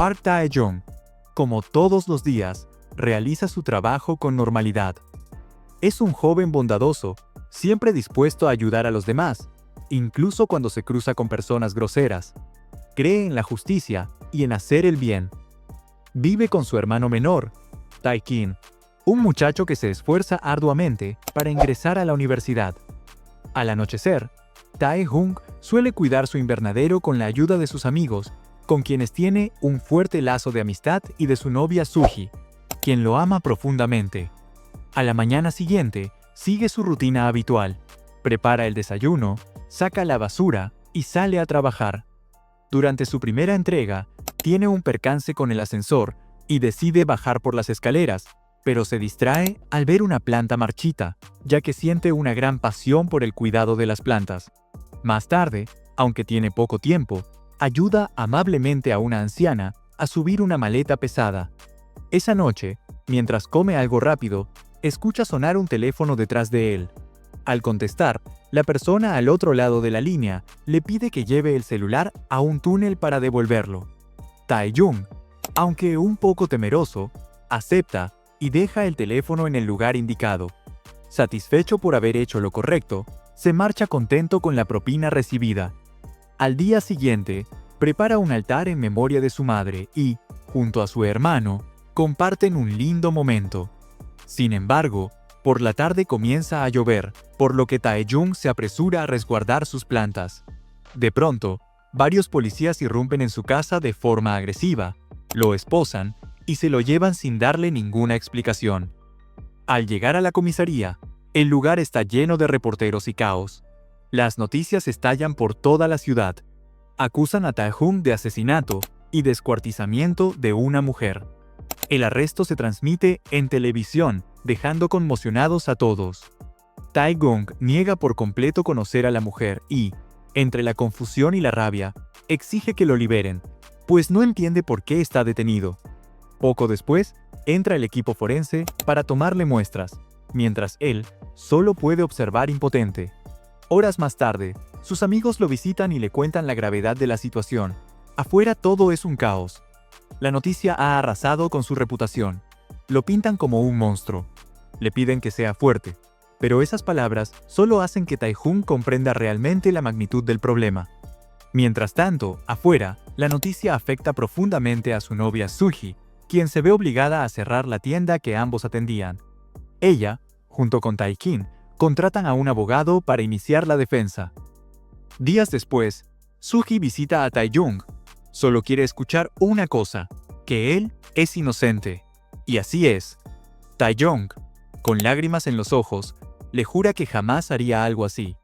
Park Tae-jung, como todos los días, realiza su trabajo con normalidad. Es un joven bondadoso, siempre dispuesto a ayudar a los demás, incluso cuando se cruza con personas groseras. Cree en la justicia y en hacer el bien. Vive con su hermano menor, Tae-kin, un muchacho que se esfuerza arduamente para ingresar a la universidad. Al anochecer, Tae-jung suele cuidar su invernadero con la ayuda de sus amigos, con quienes tiene un fuerte lazo de amistad, y de su novia Suji, quien lo ama profundamente. A la mañana siguiente, sigue su rutina habitual. Prepara el desayuno, saca la basura y sale a trabajar. Durante su primera entrega, tiene un percance con el ascensor y decide bajar por las escaleras, pero se distrae al ver una planta marchita, ya que siente una gran pasión por el cuidado de las plantas. Más tarde, aunque tiene poco tiempo, ayuda amablemente a una anciana a subir una maleta pesada. Esa noche, mientras come algo rápido, escucha sonar un teléfono detrás de él. Al contestar, la persona al otro lado de la línea le pide que lleve el celular a un túnel para devolverlo. Tae-jung, aunque un poco temeroso, acepta y deja el teléfono en el lugar indicado. Satisfecho por haber hecho lo correcto, se marcha contento con la propina recibida. Al día siguiente, prepara un altar en memoria de su madre y, junto a su hermano, comparten un lindo momento. Sin embargo, por la tarde comienza a llover, por lo que Tae-jung se apresura a resguardar sus plantas. De pronto, varios policías irrumpen en su casa de forma agresiva, lo esposan y se lo llevan sin darle ninguna explicación. Al llegar a la comisaría, el lugar está lleno de reporteros y caos. Las noticias estallan por toda la ciudad. Acusan a Tae-jung de asesinato y descuartizamiento de una mujer. El arresto se transmite en televisión, dejando conmocionados a todos. Tae-jung niega por completo conocer a la mujer y, entre la confusión y la rabia, exige que lo liberen, pues no entiende por qué está detenido. Poco después, entra el equipo forense para tomarle muestras, mientras él solo puede observar impotente. Horas más tarde, sus amigos lo visitan y le cuentan la gravedad de la situación. Afuera todo es un caos. La noticia ha arrasado con su reputación. Lo pintan como un monstruo. Le piden que sea fuerte. Pero esas palabras solo hacen que Tae-jung comprenda realmente la magnitud del problema. Mientras tanto, afuera, la noticia afecta profundamente a su novia Suji, quien se ve obligada a cerrar la tienda que ambos atendían. Ella, junto con Tae-kin, contratan a un abogado para iniciar la defensa. Días después, Suji visita a Tae-jung. Solo quiere escuchar una cosa, que él es inocente. Y así es. Tae-jung, con lágrimas en los ojos, le jura que jamás haría algo así.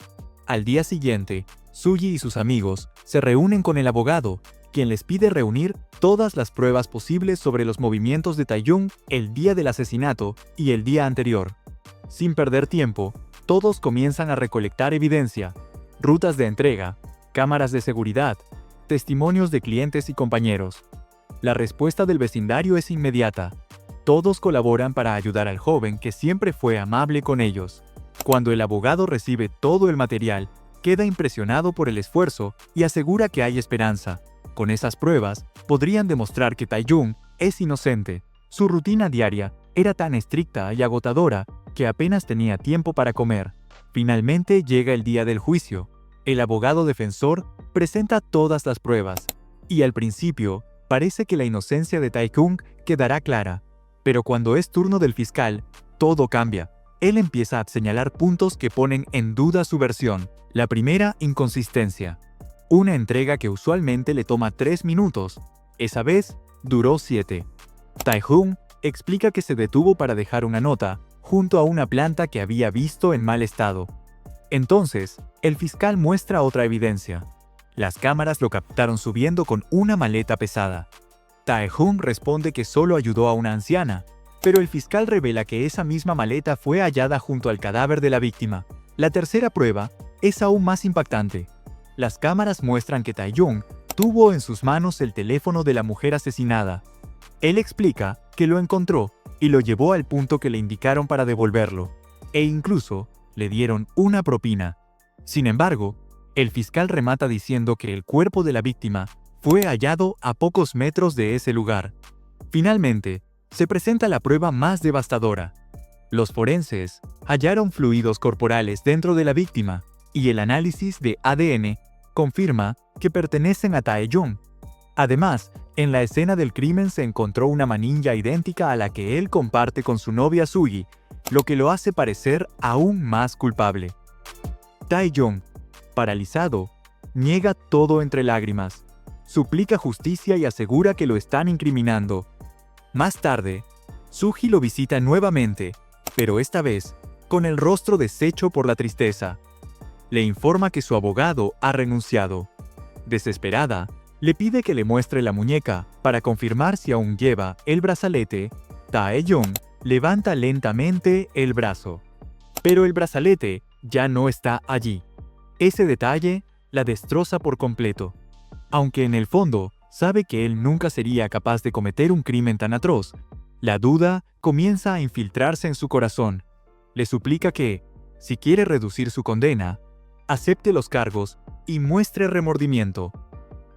Al día siguiente, Suji y sus amigos se reúnen con el abogado, quien les pide reunir todas las pruebas posibles sobre los movimientos de Tae-jung el día del asesinato y el día anterior. Sin perder tiempo, todos comienzan a recolectar evidencia, rutas de entrega, cámaras de seguridad, testimonios de clientes y compañeros. La respuesta del vecindario es inmediata. Todos colaboran para ayudar al joven que siempre fue amable con ellos. Cuando el abogado recibe todo el material, queda impresionado por el esfuerzo y asegura que hay esperanza. Con esas pruebas, podrían demostrar que Tae-jung es inocente. Su rutina diaria era tan estricta y agotadora que apenas tenía tiempo para comer. Finalmente llega el día del juicio. El abogado defensor presenta todas las pruebas, y al principio parece que la inocencia de Tae-jung quedará clara. Pero cuando es turno del fiscal, todo cambia. Él empieza a señalar puntos que ponen en duda su versión. La primera, inconsistencia. Una entrega que usualmente le toma 3 minutos, esa vez duró 7. Tae-jung explica que se detuvo para dejar una nota junto a una planta que había visto en mal estado. Entonces, el fiscal muestra otra evidencia. Las cámaras lo captaron subiendo con una maleta pesada. Tae-jung responde que solo ayudó a una anciana, pero el fiscal revela que esa misma maleta fue hallada junto al cadáver de la víctima. La tercera prueba es aún más impactante. Las cámaras muestran que Tae-jung tuvo en sus manos el teléfono de la mujer asesinada. Él explica que lo encontró y lo llevó al punto que le indicaron para devolverlo, e incluso le dieron una propina. Sin embargo, el fiscal remata diciendo que el cuerpo de la víctima fue hallado a pocos metros de ese lugar. Finalmente, se presenta la prueba más devastadora. Los forenses hallaron fluidos corporales dentro de la víctima, y el análisis de ADN confirma que pertenecen a Tae-jung. Además, en la escena del crimen se encontró una manilla idéntica a la que él comparte con su novia Sugi, lo que lo hace parecer aún más culpable. Tae-jung, paralizado, niega todo entre lágrimas, suplica justicia y asegura que lo están incriminando. Más tarde, Sugi lo visita nuevamente, pero esta vez con el rostro deshecho por la tristeza. Le informa que su abogado ha renunciado. Desesperada, le pide que le muestre la muñeca para confirmar si aún lleva el brazalete. Tae-jung levanta lentamente el brazo. Pero el brazalete ya no está allí. Ese detalle la destroza por completo. Aunque en el fondo sabe que él nunca sería capaz de cometer un crimen tan atroz, la duda comienza a infiltrarse en su corazón. Le suplica que, si quiere reducir su condena, acepte los cargos y muestre remordimiento.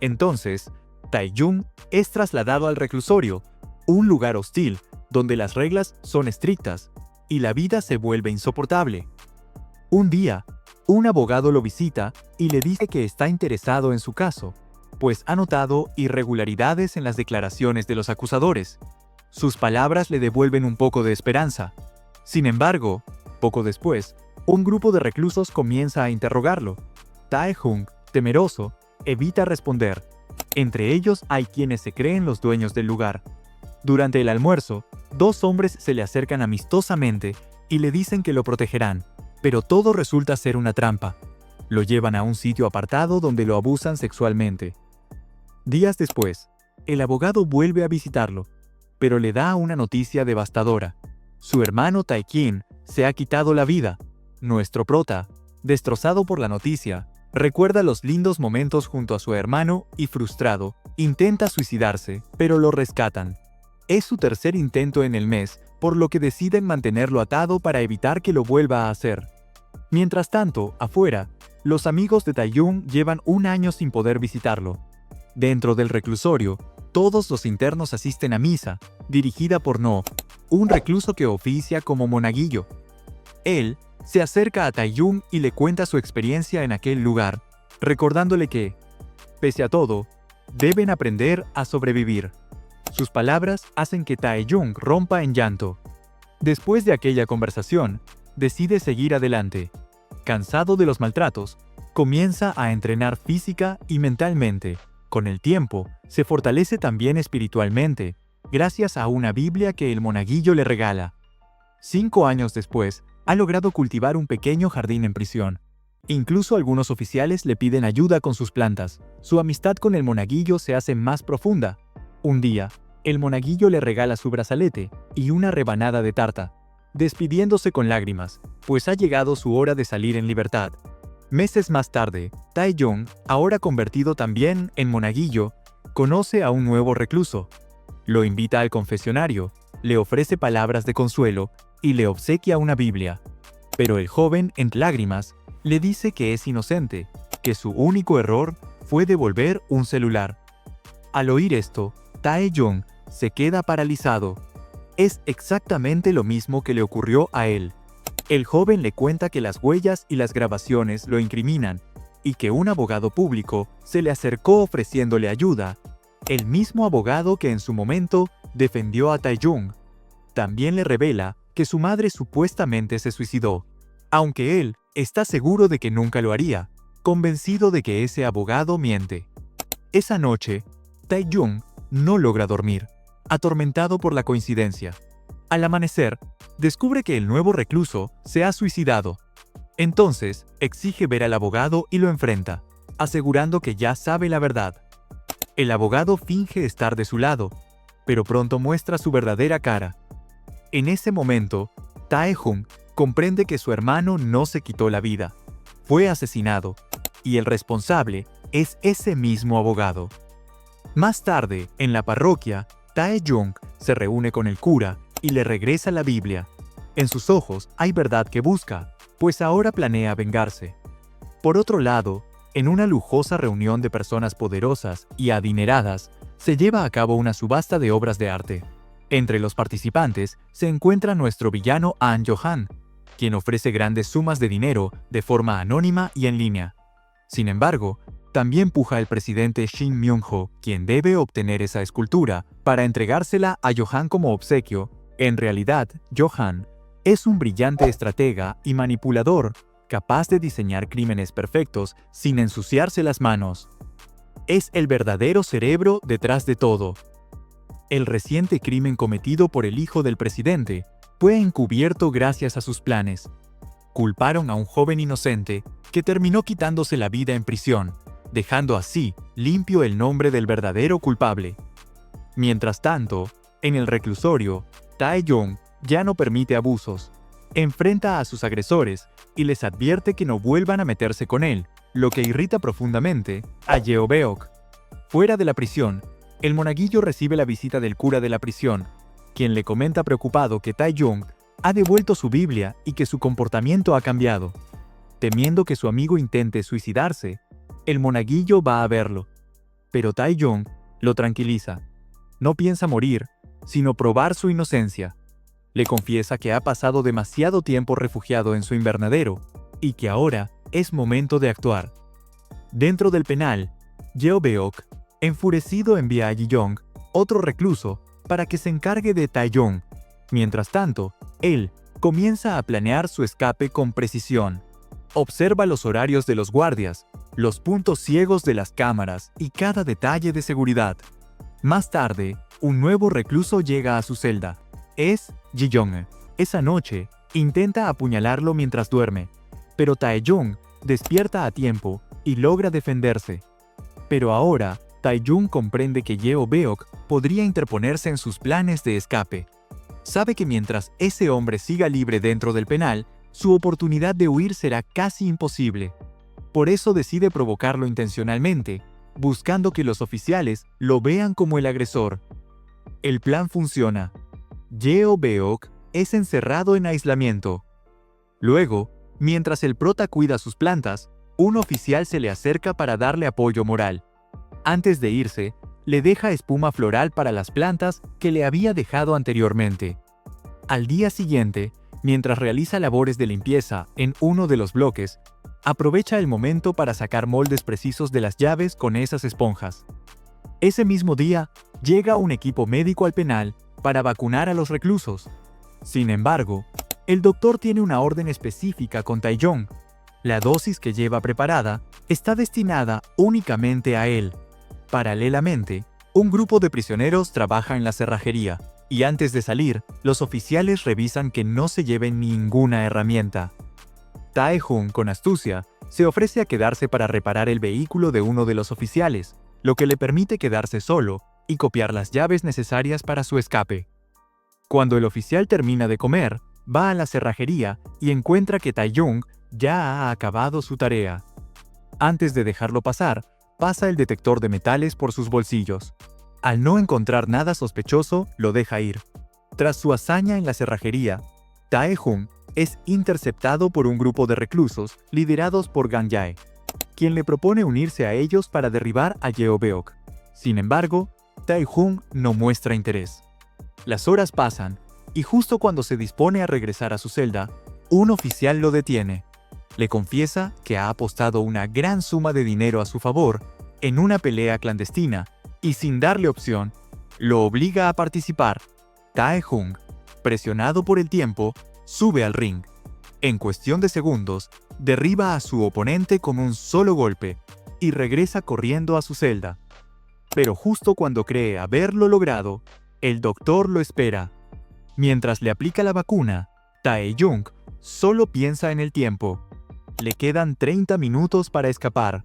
Entonces, Tae-jung es trasladado al reclusorio, un lugar hostil donde las reglas son estrictas y la vida se vuelve insoportable. Un día, un abogado lo visita y le dice que está interesado en su caso, pues ha notado irregularidades en las declaraciones de los acusadores. Sus palabras le devuelven un poco de esperanza. Sin embargo, poco después, un grupo de reclusos comienza a interrogarlo. Tae-jung, temeroso, evita responder. Entre ellos hay quienes se creen los dueños del lugar. Durante el almuerzo, dos hombres se le acercan amistosamente y le dicen que lo protegerán, pero todo resulta ser una trampa. Lo llevan a un sitio apartado donde lo abusan sexualmente. Días después, el abogado vuelve a visitarlo, pero le da una noticia devastadora. Su hermano Tae-kin se ha quitado la vida. Nuestro prota, destrozado por la noticia, recuerda los lindos momentos junto a su hermano y frustrado, intenta suicidarse, pero lo rescatan. Es su tercer intento en el mes, por lo que deciden mantenerlo atado para evitar que lo vuelva a hacer. Mientras tanto, afuera, los amigos de Tae-jung llevan un año sin poder visitarlo. Dentro del reclusorio, todos los internos asisten a misa, dirigida por No, un recluso que oficia como monaguillo. Él se acerca a Tae-jung y le cuenta su experiencia en aquel lugar, recordándole que, pese a todo, deben aprender a sobrevivir. Sus palabras hacen que Tae-jung rompa en llanto. Después de aquella conversación, decide seguir adelante. Cansado de los maltratos, comienza a entrenar física y mentalmente. Con el tiempo, se fortalece también espiritualmente, gracias a una Biblia que el monaguillo le regala. 5 años después, ha logrado cultivar un pequeño jardín en prisión. Incluso algunos oficiales le piden ayuda con sus plantas. Su amistad con el monaguillo se hace más profunda. Un día, el monaguillo le regala su brazalete y una rebanada de tarta, despidiéndose con lágrimas, pues ha llegado su hora de salir en libertad. Meses más tarde, Tae-jung, ahora convertido también en monaguillo, conoce a un nuevo recluso. Lo invita al confesionario, le ofrece palabras de consuelo y le obsequia una Biblia. Pero el joven, en lágrimas, le dice que es inocente, que su único error fue devolver un celular. Al oír esto, Tae-jung se queda paralizado. Es exactamente lo mismo que le ocurrió a él. El joven le cuenta que las huellas y las grabaciones lo incriminan, y que un abogado público se le acercó ofreciéndole ayuda, el mismo abogado que en su momento defendió a Tae-jung. También le revela que su madre supuestamente se suicidó, aunque él está seguro de que nunca lo haría, convencido de que ese abogado miente. Esa noche, Tae-jung no logra dormir, atormentado por la coincidencia. Al amanecer, descubre que el nuevo recluso se ha suicidado. Entonces, exige ver al abogado y lo enfrenta, asegurando que ya sabe la verdad. El abogado finge estar de su lado, pero pronto muestra su verdadera cara. En ese momento, Tae-jung comprende que su hermano no se quitó la vida, fue asesinado, y el responsable es ese mismo abogado. Más tarde, en la parroquia, Tae-jung se reúne con el cura y le regresa la Biblia. En sus ojos hay verdad que busca, pues ahora planea vengarse. Por otro lado, En una lujosa reunión de personas poderosas y adineradas, se lleva a cabo una subasta de obras de arte. Entre los participantes se encuentra nuestro villano An Jo-han, quien ofrece grandes sumas de dinero de forma anónima y en línea. Sin embargo, también puja el presidente Shin Myung-ho, quien debe obtener esa escultura para entregársela a Jo-han como obsequio. En realidad, Jo-han es un brillante estratega y manipulador, capaz de diseñar crímenes perfectos sin ensuciarse las manos. Es el verdadero cerebro detrás de todo. El reciente crimen cometido por el hijo del presidente fue encubierto gracias a sus planes. Culparon a un joven inocente que terminó quitándose la vida en prisión, dejando así limpio el nombre del verdadero culpable. Mientras tanto, en el reclusorio, Tae-jung ya no permite abusos. Enfrenta a sus agresores y les advierte que no vuelvan a meterse con él, lo que irrita profundamente a Yeobeok. Fuera de la prisión, el monaguillo recibe la visita del cura de la prisión, quien le comenta preocupado que Tae-jung ha devuelto su Biblia y que su comportamiento ha cambiado. Temiendo que su amigo intente suicidarse, el monaguillo va a verlo. Pero Tae-jung lo tranquiliza. No piensa morir, sino probar su inocencia. Le confiesa que ha pasado demasiado tiempo refugiado en su invernadero y que ahora es momento de actuar. Dentro del penal, Yeobeok, enfurecido, envía a Ji-young, otro recluso, para que se encargue de Tae-jung. Mientras tanto, él comienza a planear su escape con precisión. Observa los horarios de los guardias, los puntos ciegos de las cámaras y cada detalle de seguridad. Más tarde, un nuevo recluso llega a su celda. Es Ji-young. Esa noche, intenta apuñalarlo mientras duerme, pero Tae-jung despierta a tiempo y logra defenderse. Pero ahora, Tae-jung comprende que Yeobeok podría interponerse en sus planes de escape. Sabe que mientras ese hombre siga libre dentro del penal, su oportunidad de huir será casi imposible. Por eso decide provocarlo intencionalmente, buscando que los oficiales lo vean como el agresor. El plan funciona. Yeobeok es encerrado en aislamiento. Luego, mientras el prota cuida sus plantas, un oficial se le acerca para darle apoyo moral. Antes de irse, le deja espuma floral para las plantas que le había dejado anteriormente. Al día siguiente, mientras realiza labores de limpieza en uno de los bloques, aprovecha el momento para sacar moldes precisos de las llaves con esas esponjas. Ese mismo día, llega un equipo médico al penal para vacunar a los reclusos. Sin embargo, el doctor tiene una orden específica con Tae-jung. La dosis que lleva preparada está destinada únicamente a él. Paralelamente, un grupo de prisioneros trabaja en la cerrajería, y antes de salir, los oficiales revisan que no se lleven ninguna herramienta. Tae-jung, con astucia, se ofrece a quedarse para reparar el vehículo de uno de los oficiales, lo que le permite quedarse solo y copiar las llaves necesarias para su escape. Cuando el oficial termina de comer, va a la cerrajería y encuentra que Tae-jung ya ha acabado su tarea. Antes de dejarlo pasar, pasa el detector de metales por sus bolsillos. Al no encontrar nada sospechoso, lo deja ir. Tras su hazaña en la cerrajería, Tae-jung es interceptado por un grupo de reclusos liderados por Gang Jae, quien le propone unirse a ellos para derribar a Yeobeok. Sin embargo, Tae-jung no muestra interés. Las horas pasan, y justo cuando se dispone a regresar a su celda, un oficial lo detiene. Le confiesa que ha apostado una gran suma de dinero a su favor en una pelea clandestina, y sin darle opción, lo obliga a participar. Tae-jung, presionado por el tiempo, sube al ring. En cuestión de segundos, derriba a su oponente con un solo golpe, y regresa corriendo a su celda. Pero justo cuando cree haberlo logrado, el doctor lo espera. Mientras le aplica la vacuna, Tae-jung solo piensa en el tiempo. Le quedan 30 minutos para escapar.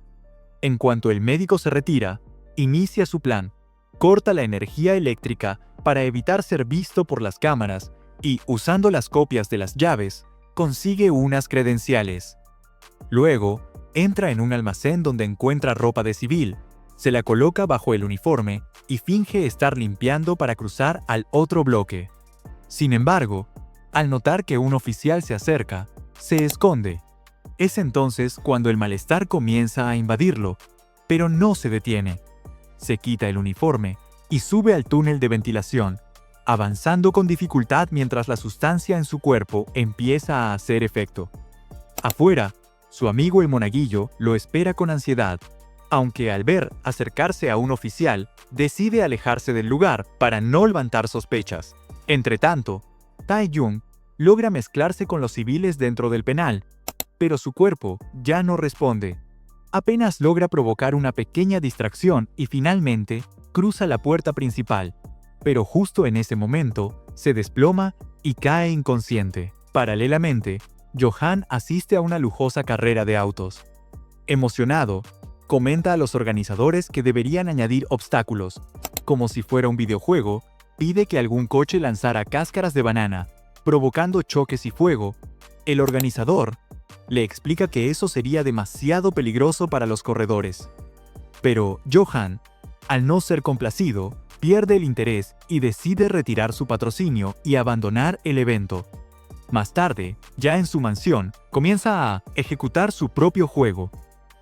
En cuanto el médico se retira, inicia su plan. Corta la energía eléctrica para evitar ser visto por las cámaras y, usando las copias de las llaves, consigue unas credenciales. Luego, entra en un almacén donde encuentra ropa de civil, se la coloca bajo el uniforme y finge estar limpiando para cruzar al otro bloque. Sin embargo, al notar que un oficial se acerca, se esconde. Es entonces cuando el malestar comienza a invadirlo, pero no se detiene. Se quita el uniforme y sube al túnel de ventilación, avanzando con dificultad mientras la sustancia en su cuerpo empieza a hacer efecto. Afuera, su amigo el monaguillo lo espera con ansiedad, aunque al ver acercarse a un oficial, decide alejarse del lugar para no levantar sospechas. Entretanto, Tae-jung logra mezclarse con los civiles dentro del penal, pero su cuerpo ya no responde. Apenas logra provocar una pequeña distracción y finalmente cruza la puerta principal, pero justo en ese momento se desploma y cae inconsciente. Paralelamente, Johan asiste a una lujosa carrera de autos. Emocionado, comenta a los organizadores que deberían añadir obstáculos. Como si fuera un videojuego, pide que algún coche lanzara cáscaras de banana, provocando choques y fuego. El organizador le explica que eso sería demasiado peligroso para los corredores. Pero Johan, al no ser complacido, pierde el interés y decide retirar su patrocinio y abandonar el evento. Más tarde, ya en su mansión, comienza a ejecutar su propio juego.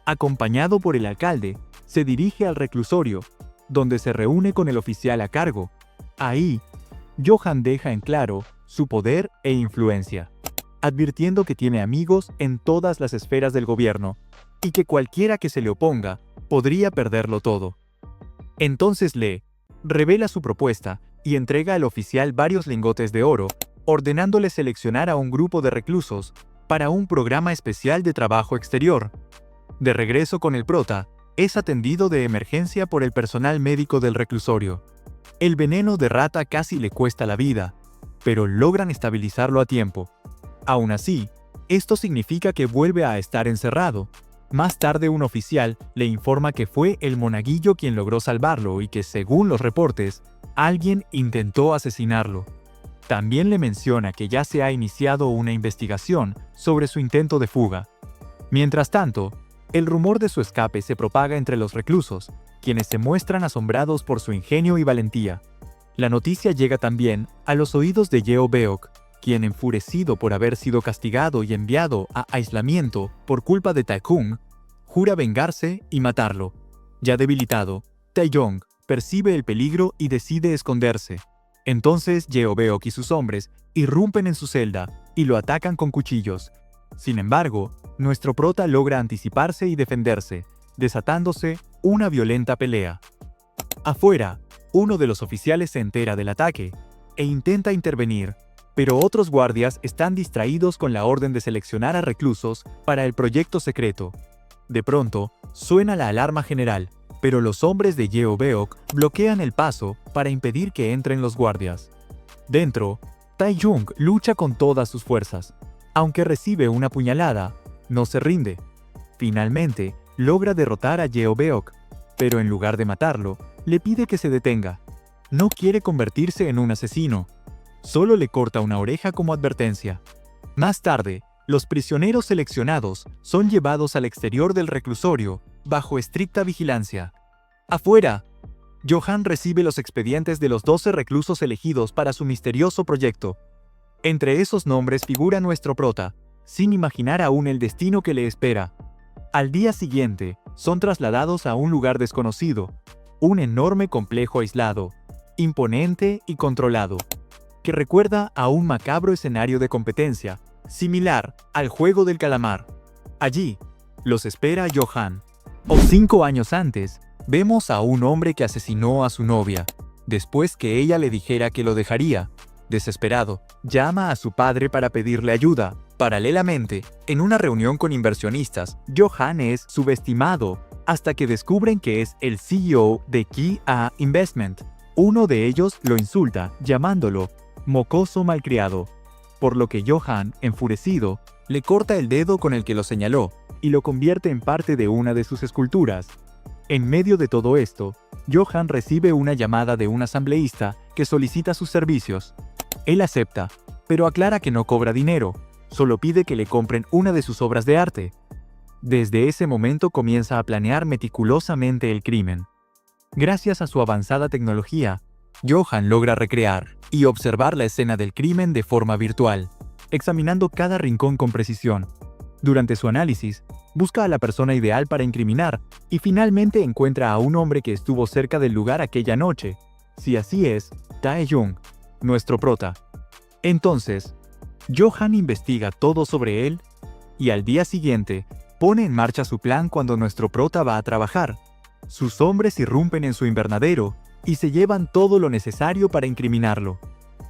Acompañado por el alcalde, se dirige al reclusorio, donde se reúne con el oficial a cargo. Ahí, Johan deja en claro su poder e influencia, advirtiendo que tiene amigos en todas las esferas del gobierno y que cualquiera que se le oponga podría perderlo todo. Entonces le revela su propuesta y entrega al oficial varios lingotes de oro, ordenándole seleccionar a un grupo de reclusos para un programa especial de trabajo exterior. De regreso con el prota, es atendido de emergencia por el personal médico del reclusorio. El veneno de rata casi le cuesta la vida, pero logran estabilizarlo a tiempo. Aún así, esto significa que vuelve a estar encerrado. Más tarde un oficial le informa que fue el monaguillo quien logró salvarlo y que, según los reportes, alguien intentó asesinarlo. También le menciona que ya se ha iniciado una investigación sobre su intento de fuga. Mientras tanto, el rumor de su escape se propaga entre los reclusos, quienes se muestran asombrados por su ingenio y valentía. La noticia llega también a los oídos de Yeo Beok, quien, enfurecido por haber sido castigado y enviado a aislamiento por culpa de Tae-jung, jura vengarse y matarlo. Ya debilitado, Tae-jung percibe el peligro y decide esconderse. Entonces Yeo Beok y sus hombres irrumpen en su celda y lo atacan con cuchillos. Sin embargo, nuestro prota logra anticiparse y defenderse, desatándose una violenta pelea. Afuera, uno de los oficiales se entera del ataque e intenta intervenir, pero otros guardias están distraídos con la orden de seleccionar a reclusos para el proyecto secreto. De pronto, suena la alarma general, pero los hombres de Yeo Beok bloquean el paso para impedir que entren los guardias. Dentro, Tae-jung lucha con todas sus fuerzas. Aunque recibe una puñalada, no se rinde. Finalmente, logra derrotar a Yeo Beok, pero en lugar de matarlo, le pide que se detenga. No quiere convertirse en un asesino. Solo le corta una oreja como advertencia. Más tarde, los prisioneros seleccionados son llevados al exterior del reclusorio, bajo estricta vigilancia. Afuera, Johan recibe los expedientes de los 12 reclusos elegidos para su misterioso proyecto. Entre esos nombres figura nuestro prota, sin imaginar aún el destino que le espera. Al día siguiente, son trasladados a un lugar desconocido, un enorme complejo aislado, imponente y controlado, que recuerda a un macabro escenario de competencia, similar al juego del calamar. Allí, los espera Johan. 5 años antes, vemos a un hombre que asesinó a su novia, después que ella le dijera que lo dejaría. Desesperado, llama a su padre para pedirle ayuda. Paralelamente, en una reunión con inversionistas, Johan es subestimado hasta que descubren que es el CEO de Ki-A Investment. Uno de ellos lo insulta, llamándolo mocoso malcriado, por lo que Johan, enfurecido, le corta el dedo con el que lo señaló y lo convierte en parte de una de sus esculturas. En medio de todo esto, Johan recibe una llamada de un asambleísta que solicita sus servicios. Él acepta, pero aclara que no cobra dinero, solo pide que le compren una de sus obras de arte. Desde ese momento comienza a planear meticulosamente el crimen. Gracias a su avanzada tecnología, Johan logra recrear y observar la escena del crimen de forma virtual, examinando cada rincón con precisión. Durante su análisis, busca a la persona ideal para incriminar y finalmente encuentra a un hombre que estuvo cerca del lugar aquella noche. Si así es, Tae-jung, nuestro prota. Entonces, Jo-han investiga todo sobre él y al día siguiente pone en marcha su plan cuando nuestro prota va a trabajar. Sus hombres irrumpen en su invernadero y se llevan todo lo necesario para incriminarlo.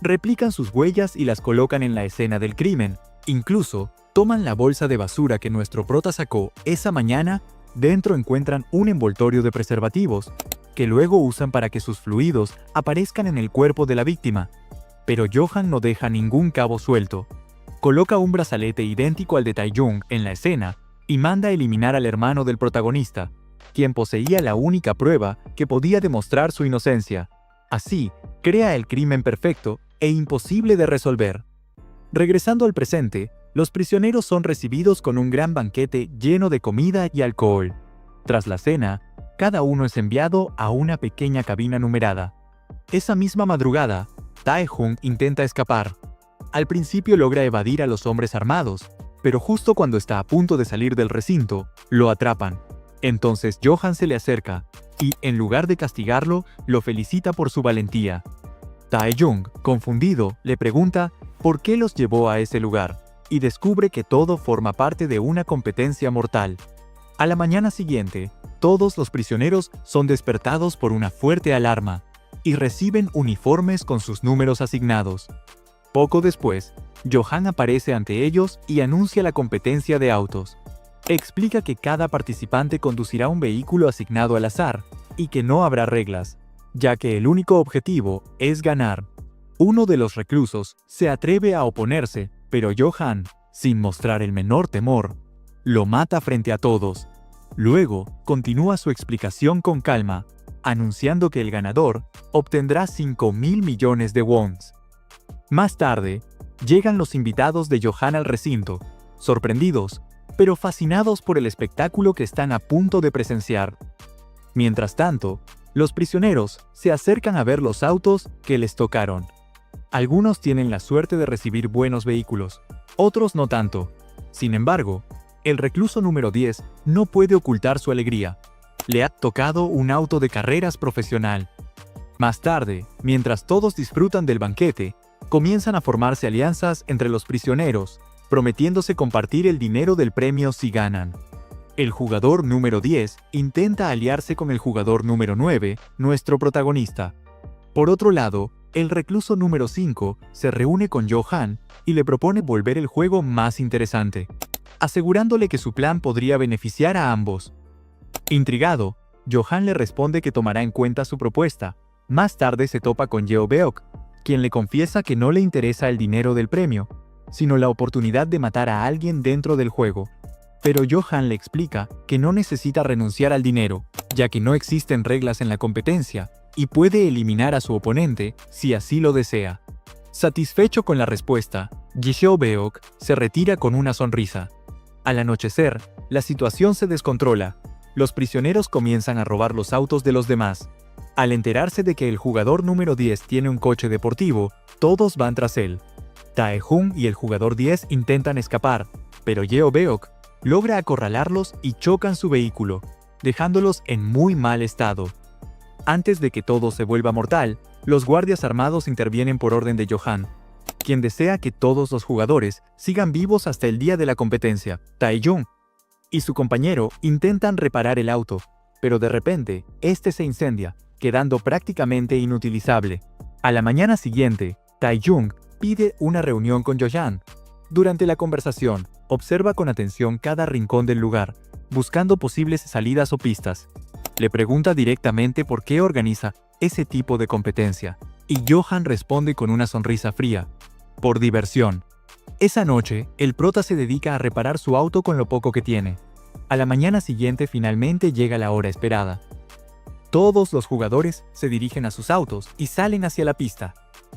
Replican sus huellas y las colocan en la escena del crimen. Incluso, toman la bolsa de basura que nuestro prota sacó esa mañana. Dentro encuentran un envoltorio de preservativos, que luego usan para que sus fluidos aparezcan en el cuerpo de la víctima. Pero Jo-han no deja ningún cabo suelto. Coloca un brazalete idéntico al de Tae-jung en la escena y manda eliminar al hermano del protagonista, quien poseía la única prueba que podía demostrar su inocencia. Así, crea el crimen perfecto e imposible de resolver. Regresando al presente, los prisioneros son recibidos con un gran banquete lleno de comida y alcohol. Tras la cena, cada uno es enviado a una pequeña cabina numerada. Esa misma madrugada, Tae-jung intenta escapar. Al principio logra evadir a los hombres armados, pero justo cuando está a punto de salir del recinto, lo atrapan. Entonces Jo-han se le acerca y, en lugar de castigarlo, lo felicita por su valentía. Tae-jung, confundido, le pregunta por qué los llevó a ese lugar, y descubre que todo forma parte de una competencia mortal. A la mañana siguiente, todos los prisioneros son despertados por una fuerte alarma y reciben uniformes con sus números asignados. Poco después, Jo-han aparece ante ellos y anuncia la competencia de autos. Explica que cada participante conducirá un vehículo asignado al azar y que no habrá reglas, ya que el único objetivo es ganar. Uno de los reclusos se atreve a oponerse, pero Jo-han, sin mostrar el menor temor, lo mata frente a todos. Luego, continúa su explicación con calma, anunciando que el ganador obtendrá 5.000 millones de wons. Más tarde, llegan los invitados de Jo-han al recinto, sorprendidos, pero fascinados por el espectáculo que están a punto de presenciar. Mientras tanto, los prisioneros se acercan a ver los autos que les tocaron. Algunos tienen la suerte de recibir buenos vehículos, otros no tanto. Sin embargo, el recluso número 10 no puede ocultar su alegría. Le ha tocado un auto de carreras profesional. Más tarde, mientras todos disfrutan del banquete, comienzan a formarse alianzas entre los prisioneros, prometiéndose compartir el dinero del premio si ganan. El jugador número 10 intenta aliarse con el jugador número 9, nuestro protagonista. Por otro lado, el recluso número 5 se reúne con Jo-han y le propone volver el juego más interesante, asegurándole que su plan podría beneficiar a ambos. Intrigado, Jo-han le responde que tomará en cuenta su propuesta. Más tarde se topa con Yeo-beok, quien le confiesa que no le interesa el dinero del premio, sino la oportunidad de matar a alguien dentro del juego. Pero Jo-han le explica que no necesita renunciar al dinero, ya que no existen reglas en la competencia, y puede eliminar a su oponente si así lo desea. Satisfecho con la respuesta, Yeo-beok se retira con una sonrisa. Al anochecer, la situación se descontrola. Los prisioneros comienzan a robar los autos de los demás. Al enterarse de que el jugador número 10 tiene un coche deportivo, todos van tras él. Tae-jung y el jugador 10 intentan escapar, pero Yeo-beok logra acorralarlos y chocan su vehículo, dejándolos en muy mal estado. Antes de que todo se vuelva mortal, los guardias armados intervienen por orden de Jo-han, quien desea que todos los jugadores sigan vivos hasta el día de la competencia. Tae-jung y su compañero intentan reparar el auto, pero de repente, este se incendia, quedando prácticamente inutilizable. A la mañana siguiente, Tae-jung pide una reunión con Jo-han. Durante la conversación, observa con atención cada rincón del lugar, buscando posibles salidas o pistas. Le pregunta directamente por qué organiza ese tipo de competencia, y Jo-han responde con una sonrisa fría: por diversión. Esa noche, el prota se dedica a reparar su auto con lo poco que tiene. A la mañana siguiente finalmente llega la hora esperada. Todos los jugadores se dirigen a sus autos y salen hacia la pista.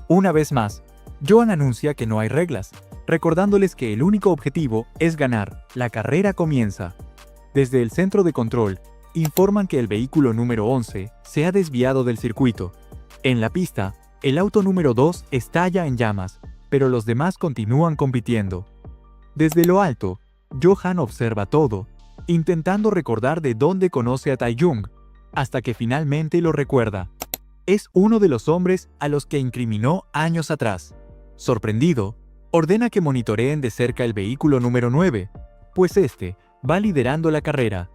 Una vez más, Jo-han anuncia que no hay reglas, recordándoles que el único objetivo es ganar. La carrera comienza. Desde el centro de control, informan que el vehículo número 11 se ha desviado del circuito. En la pista, el auto número 2 estalla en llamas, pero los demás continúan compitiendo. Desde lo alto, Jo-han observa todo, intentando recordar de dónde conoce a Tae-jung, hasta que finalmente lo recuerda. Es uno de los hombres a los que incriminó años atrás. Sorprendido, ordena que monitoreen de cerca el vehículo número 9, pues este va liderando la carrera.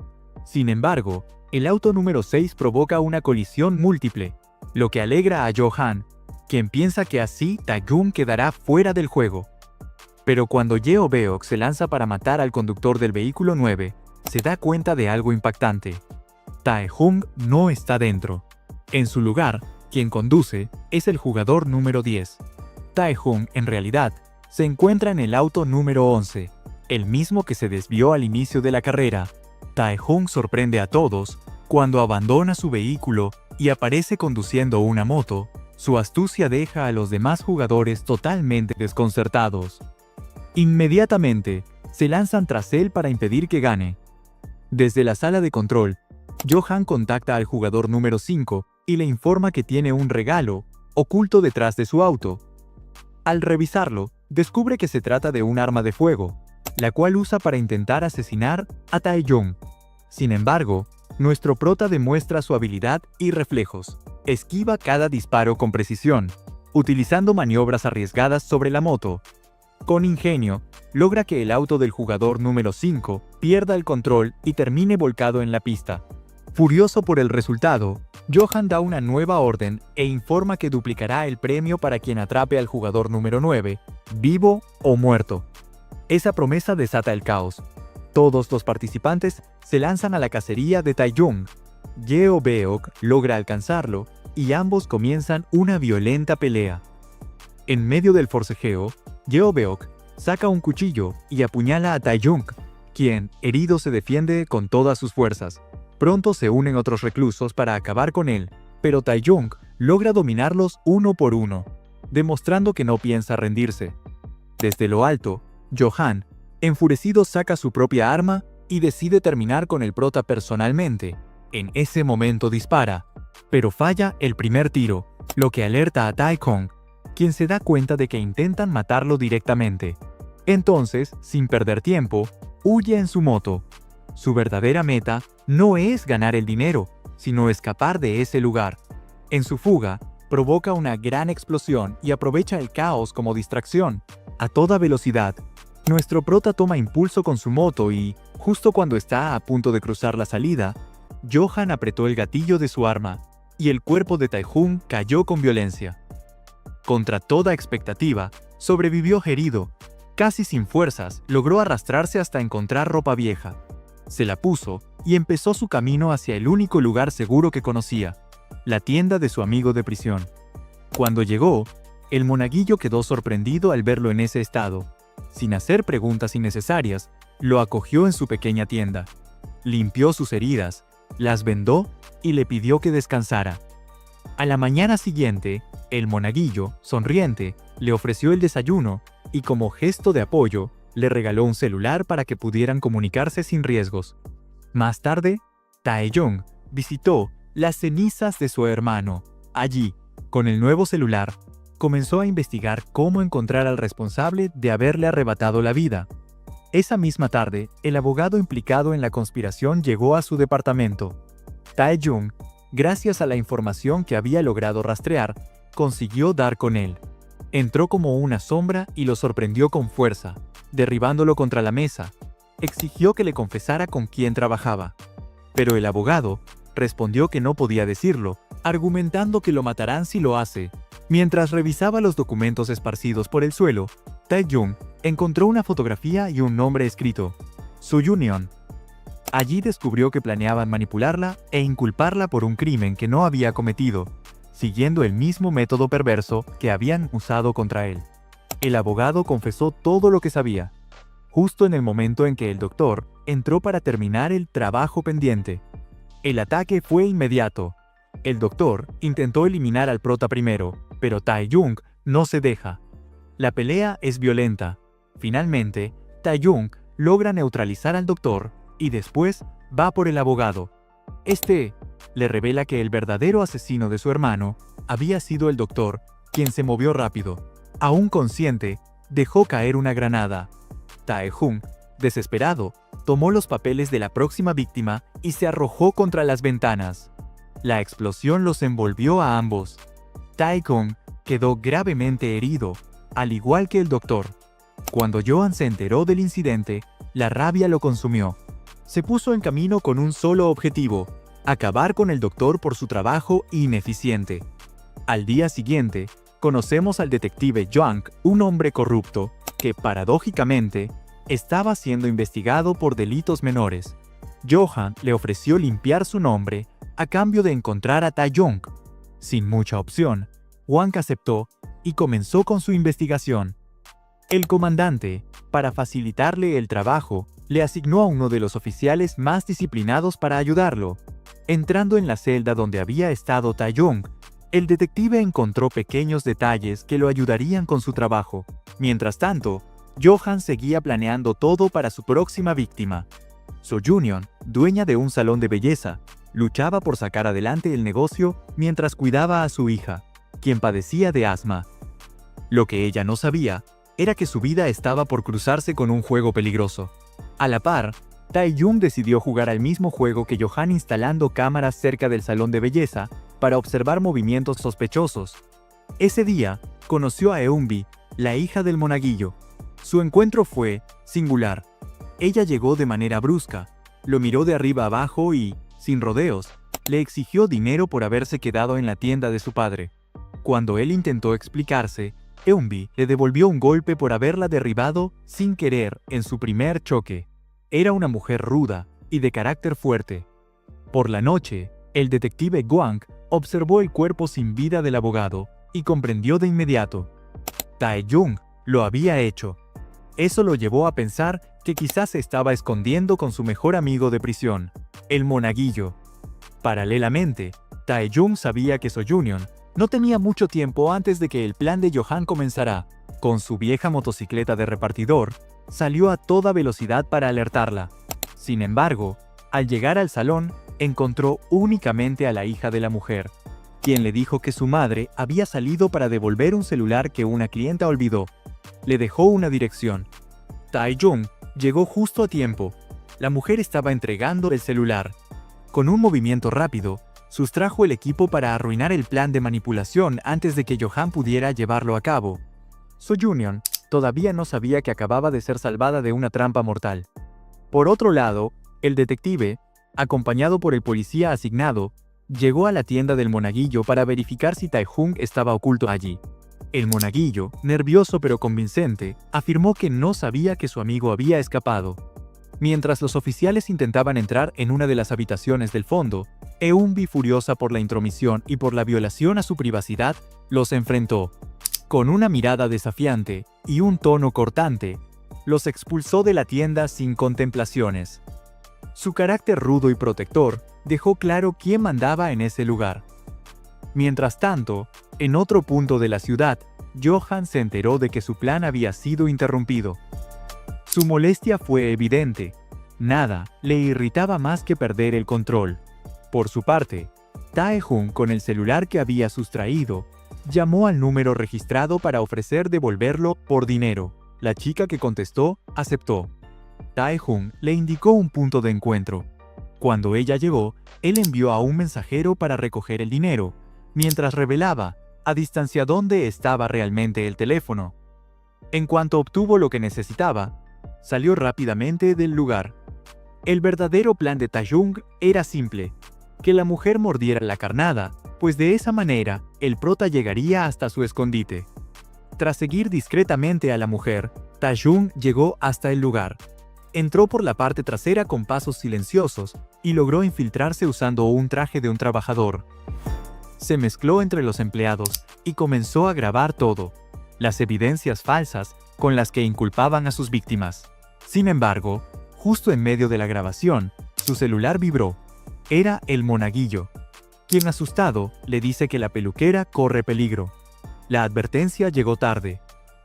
Sin embargo, el auto número 6 provoca una colisión múltiple, lo que alegra a Jo-han, quien piensa que así Tae-jung quedará fuera del juego. Pero cuando Yeo-beok se lanza para matar al conductor del vehículo 9, se da cuenta de algo impactante. Tae-jung no está dentro. En su lugar, quien conduce es el jugador número 10. Tae-jung, en realidad, se encuentra en el auto número 11, el mismo que se desvió al inicio de la carrera. Tae-jung sorprende a todos cuando abandona su vehículo y aparece conduciendo una moto. Su astucia deja a los demás jugadores totalmente desconcertados. Inmediatamente, se lanzan tras él para impedir que gane. Desde la sala de control, Jo-han contacta al jugador número 5 y le informa que tiene un regalo oculto detrás de su auto. Al revisarlo, descubre que se trata de un arma de fuego, la cual usa para intentar asesinar a Tae-jung. Sin embargo, nuestro prota demuestra su habilidad y reflejos. Esquiva cada disparo con precisión, utilizando maniobras arriesgadas sobre la moto. Con ingenio, logra que el auto del jugador número 5 pierda el control y termine volcado en la pista. Furioso por el resultado, Jo-han da una nueva orden e informa que duplicará el premio para quien atrape al jugador número 9, vivo o muerto. Esa promesa desata el caos. Todos los participantes se lanzan a la cacería de Tae-jung. Yeo-beok logra alcanzarlo y ambos comienzan una violenta pelea. En medio del forcejeo, Yeo-beok saca un cuchillo y apuñala a Tae-jung, quien, herido, se defiende con todas sus fuerzas. Pronto se unen otros reclusos para acabar con él, pero Tae-jung logra dominarlos uno por uno, demostrando que no piensa rendirse. Desde lo alto, Jo-han, enfurecido, saca su propia arma y decide terminar con el prota personalmente. En ese momento dispara, pero falla el primer tiro, lo que alerta a Tae-kong, quien se da cuenta de que intentan matarlo directamente. Entonces, sin perder tiempo, huye en su moto. Su verdadera meta no es ganar el dinero, sino escapar de ese lugar. En su fuga, provoca una gran explosión y aprovecha el caos como distracción. A toda velocidad, nuestro prota toma impulso con su moto y, justo cuando está a punto de cruzar la salida, Jo-han apretó el gatillo de su arma, y el cuerpo de Tae-jung cayó con violencia. Contra toda expectativa, sobrevivió herido. Casi sin fuerzas, logró arrastrarse hasta encontrar ropa vieja. Se la puso y empezó su camino hacia el único lugar seguro que conocía, la tienda de su amigo de prisión. Cuando llegó, el monaguillo quedó sorprendido al verlo en ese estado. Sin hacer preguntas innecesarias, lo acogió en su pequeña tienda. Limpió sus heridas, las vendó y le pidió que descansara. A la mañana siguiente, el monaguillo, sonriente, le ofreció el desayuno y, como gesto de apoyo, le regaló un celular para que pudieran comunicarse sin riesgos. Más tarde, Tae-jung visitó las cenizas de su hermano. Allí, con el nuevo celular, comenzó a investigar cómo encontrar al responsable de haberle arrebatado la vida. Esa misma tarde, el abogado implicado en la conspiración llegó a su departamento. Tae-jung, gracias a la información que había logrado rastrear, consiguió dar con él. Entró como una sombra y lo sorprendió con fuerza, derribándolo contra la mesa. Exigió que le confesara con quién trabajaba. Pero el abogado respondió que no podía decirlo, argumentando que lo matarán si lo hace. Mientras revisaba los documentos esparcidos por el suelo, Tae-jung encontró una fotografía y un nombre escrito: Soo-Union. Allí descubrió que planeaban manipularla e inculparla por un crimen que no había cometido, siguiendo el mismo método perverso que habían usado contra él. El abogado confesó todo lo que sabía, justo en el momento en que el doctor entró para terminar el trabajo pendiente. El ataque fue inmediato. El doctor intentó eliminar al prota primero, pero Tae-jung no se deja. La pelea es violenta. Finalmente, Tae-jung logra neutralizar al doctor y después va por el abogado. Este le revela que el verdadero asesino de su hermano había sido el doctor, quien se movió rápido. Aún consciente, dejó caer una granada. Tae-jung Desesperado, tomó los papeles de la próxima víctima y se arrojó contra las ventanas. La explosión los envolvió a ambos. Tae-jung quedó gravemente herido, al igual que el doctor. Cuando Johan se enteró del incidente, la rabia lo consumió. Se puso en camino con un solo objetivo: acabar con el doctor por su trabajo ineficiente. Al día siguiente, conocemos al detective Jung, un hombre corrupto, que paradójicamente estaba siendo investigado por delitos menores. Johan le ofreció limpiar su nombre a cambio de encontrar a Tae-jung. Sin mucha opción, Wang aceptó y comenzó con su investigación. El comandante, para facilitarle el trabajo, le asignó a uno de los oficiales más disciplinados para ayudarlo. Entrando en la celda donde había estado Tae-jung, el detective encontró pequeños detalles que lo ayudarían con su trabajo. Mientras tanto, Johan seguía planeando todo para su próxima víctima. So-Junion, dueña de un salón de belleza, luchaba por sacar adelante el negocio mientras cuidaba a su hija, quien padecía de asma. Lo que ella no sabía era que su vida estaba por cruzarse con un juego peligroso. A la par, Tae-jung decidió jugar al mismo juego que Johan, instalando cámaras cerca del salón de belleza para observar movimientos sospechosos. Ese día, conoció a Eunbi, la hija del monaguillo. Su encuentro fue singular. Ella llegó de manera brusca, lo miró de arriba abajo y, sin rodeos, le exigió dinero por haberse quedado en la tienda de su padre. Cuando él intentó explicarse, Eunbi le devolvió un golpe por haberla derribado sin querer en su primer choque. Era una mujer ruda y de carácter fuerte. Por la noche, el detective Wang observó el cuerpo sin vida del abogado y comprendió de inmediato: Tae-jung lo había hecho. Eso lo llevó a pensar que quizás se estaba escondiendo con su mejor amigo de prisión, el monaguillo. Paralelamente, Tae-jung sabía que So-Junion no tenía mucho tiempo antes de que el plan de Johan comenzara. Con su vieja motocicleta de repartidor, salió a toda velocidad para alertarla. Sin embargo, al llegar al salón, encontró únicamente a la hija de la mujer, quien le dijo que su madre había salido para devolver un celular que una clienta olvidó. Le dejó una dirección. Tae-jung llegó justo a tiempo. La mujer estaba entregando el celular. Con un movimiento rápido, sustrajo el equipo para arruinar el plan de manipulación antes de que Johan pudiera llevarlo a cabo. So-Junion todavía no sabía que acababa de ser salvada de una trampa mortal. Por otro lado, el detective, acompañado por el policía asignado, llegó a la tienda del monaguillo para verificar si Tae-jung estaba oculto allí. El monaguillo, nervioso pero convincente, afirmó que no sabía que su amigo había escapado. Mientras los oficiales intentaban entrar en una de las habitaciones del fondo, Eunbi, furiosa por la intromisión y por la violación a su privacidad, los enfrentó. Con una mirada desafiante y un tono cortante, los expulsó de la tienda sin contemplaciones. Su carácter rudo y protector dejó claro quién mandaba en ese lugar. Mientras tanto, en otro punto de la ciudad, Johan se enteró de que su plan había sido interrumpido. Su molestia fue evidente. Nada le irritaba más que perder el control. Por su parte, Tae-jung, con el celular que había sustraído, llamó al número registrado para ofrecer devolverlo por dinero. La chica que contestó aceptó. Tae-jung le indicó un punto de encuentro. Cuando ella llegó, él envió a un mensajero para recoger el dinero, mientras revelaba a distancia dónde estaba realmente el teléfono. En cuanto obtuvo lo que necesitaba, salió rápidamente del lugar. El verdadero plan de Tae-jung era simple: que la mujer mordiera la carnada, pues de esa manera el prota llegaría hasta su escondite. Tras seguir discretamente a la mujer, Tae-jung llegó hasta el lugar. Entró por la parte trasera con pasos silenciosos y logró infiltrarse usando un traje de un trabajador. Se mezcló entre los empleados y comenzó a grabar todo, las evidencias falsas con las que inculpaban a sus víctimas. Sin embargo, justo en medio de la grabación, su celular vibró. Era el monaguillo, quien, asustado, le dice que la peluquera corre peligro. La advertencia llegó tarde.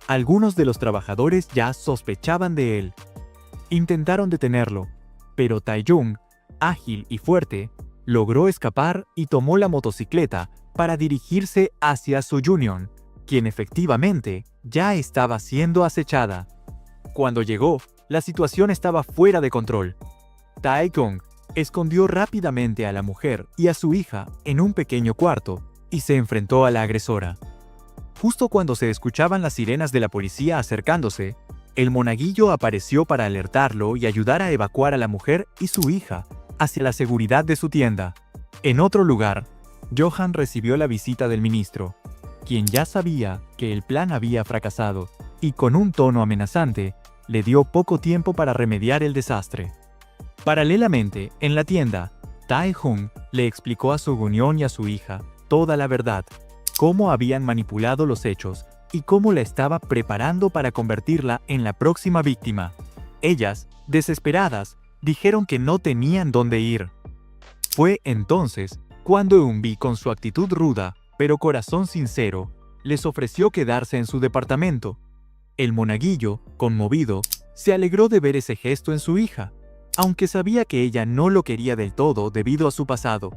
Algunos de los trabajadores ya sospechaban de él. Intentaron detenerlo, pero Tae-jung, ágil y fuerte, logró escapar y tomó la motocicleta para dirigirse hacia So-Junion, quien efectivamente ya estaba siendo acechada. Cuando llegó, La situación estaba fuera de control. Tae-gong escondió rápidamente a la mujer y a su hija en un pequeño cuarto y se enfrentó a la agresora. Justo cuando se escuchaban las sirenas de la policía acercándose, el monaguillo apareció para alertarlo y ayudar a evacuar a la mujer y su hija hacia la seguridad de su tienda. En otro lugar, Johan recibió la visita del ministro, quien ya sabía que el plan había fracasado, y con un tono amenazante, le dio poco tiempo para remediar el desastre. Paralelamente, en la tienda, Tae-jung le explicó a Soo-geun y a su hija toda la verdad, cómo habían manipulado los hechos y cómo la estaba preparando para convertirla en la próxima víctima. Ellas, desesperadas, dijeron que no tenían dónde ir. Fue entonces cuando Eun-bi, con su actitud ruda, pero corazón sincero, les ofreció quedarse en su departamento. El monaguillo, conmovido, se alegró de ver ese gesto en su hija, aunque sabía que ella no lo quería del todo debido a su pasado.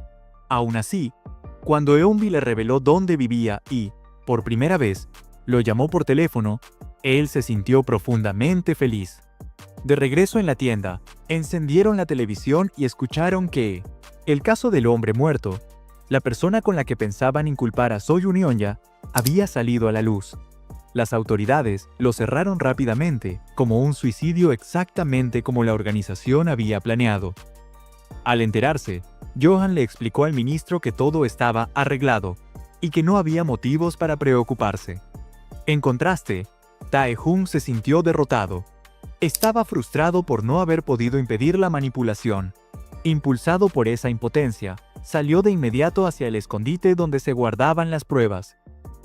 Aún así, cuando Eun-bi le reveló dónde vivía y, por primera vez, lo llamó por teléfono, él se sintió profundamente feliz. De regreso en la tienda, encendieron la televisión y escucharon que el caso del hombre muerto, la persona con la que pensaban inculpar a Soo Geun-ya, había salido a la luz. Las autoridades lo cerraron rápidamente como un suicidio exactamente como la organización había planeado. Al enterarse, Johan le explicó al ministro que todo estaba arreglado y que no había motivos para preocuparse. En contraste, Tae-jung se sintió derrotado. Estaba frustrado por no haber podido impedir la manipulación. Impulsado por esa impotencia, salió de inmediato hacia el escondite donde se guardaban las pruebas.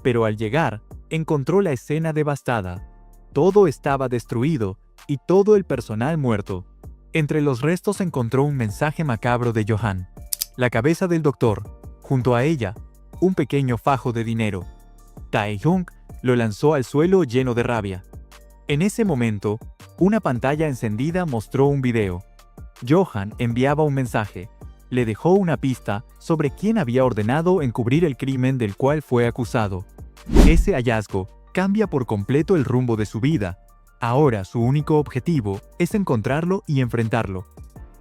Pero al llegar, encontró la escena devastada. Todo estaba destruido y todo el personal muerto. Entre los restos encontró un mensaje macabro de Johan. La cabeza del doctor, junto a ella, un pequeño fajo de dinero. Tae-jung lo lanzó al suelo lleno de rabia. En ese momento, una pantalla encendida mostró un video. Johan enviaba un mensaje. Le dejó una pista sobre quién había ordenado encubrir el crimen del cual fue acusado. Ese hallazgo cambia por completo el rumbo de su vida. Ahora su único objetivo es encontrarlo y enfrentarlo,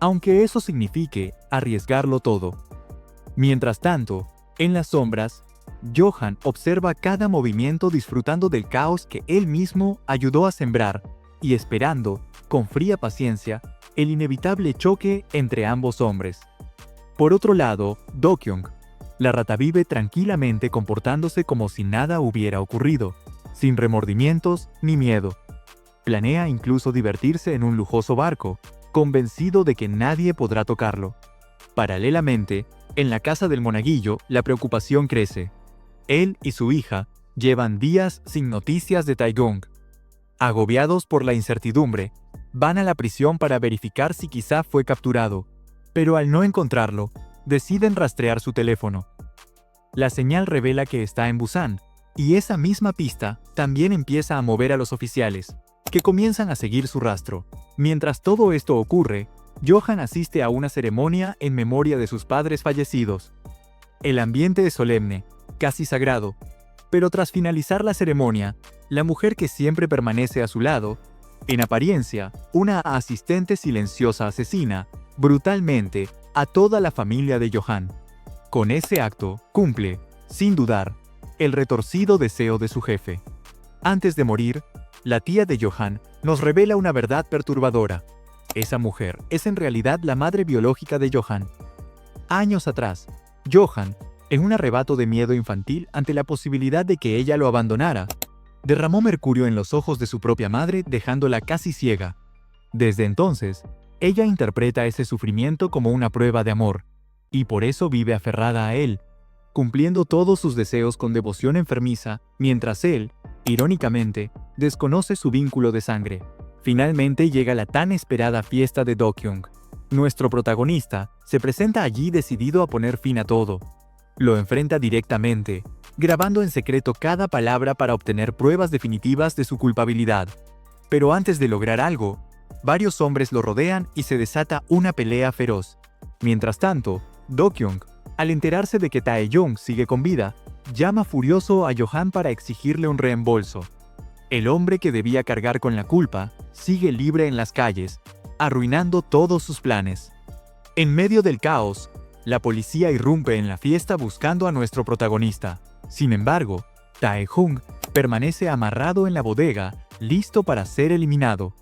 aunque eso signifique arriesgarlo todo. Mientras tanto, en las sombras, Johan observa cada movimiento disfrutando del caos que él mismo ayudó a sembrar y esperando, con fría paciencia, el inevitable choque entre ambos hombres. Por otro lado, Do-kyung, la rata, vive tranquilamente comportándose como si nada hubiera ocurrido, sin remordimientos ni miedo. Planea incluso divertirse en un lujoso barco, convencido de que nadie podrá tocarlo. Paralelamente, en la casa del monaguillo, la preocupación crece. Él y su hija llevan días sin noticias de Tae-gong. Agobiados por la incertidumbre, van a la prisión para verificar si quizá fue capturado, pero al no encontrarlo, deciden rastrear su teléfono. La señal revela que está en Busan, y esa misma pista también empieza a mover a los oficiales, que comienzan a seguir su rastro. Mientras todo esto ocurre, Johan asiste a una ceremonia en memoria de sus padres fallecidos. El ambiente es solemne, casi sagrado, pero tras finalizar la ceremonia, la mujer que siempre permanece a su lado, en apariencia, una asistente silenciosa asesina, brutalmente, a toda la familia de Johan. Con ese acto, cumple, sin dudar, el retorcido deseo de su jefe. Antes de morir, la tía de Johan nos revela una verdad perturbadora. Esa mujer es en realidad la madre biológica de Johan. Años atrás, Johan, en un arrebato de miedo infantil ante la posibilidad de que ella lo abandonara, derramó mercurio en los ojos de su propia madre, dejándola casi ciega. Desde entonces, ella interpreta ese sufrimiento como una prueba de amor, y por eso vive aferrada a él, cumpliendo todos sus deseos con devoción enfermiza, mientras él, irónicamente, desconoce su vínculo de sangre. Finalmente llega la tan esperada fiesta de Do-kyung. Nuestro protagonista se presenta allí decidido a poner fin a todo. Lo enfrenta directamente, grabando en secreto cada palabra para obtener pruebas definitivas de su culpabilidad. Pero antes de lograr algo, varios hombres lo rodean y se desata una pelea feroz. Mientras tanto, Do-kyung, al enterarse de que Tae-jung sigue con vida, llama furioso a Johan para exigirle un reembolso. El hombre que debía cargar con la culpa sigue libre en las calles, arruinando todos sus planes. En medio del caos, la policía irrumpe en la fiesta buscando a nuestro protagonista. Sin embargo, Tae-jung permanece amarrado en la bodega, listo para ser eliminado.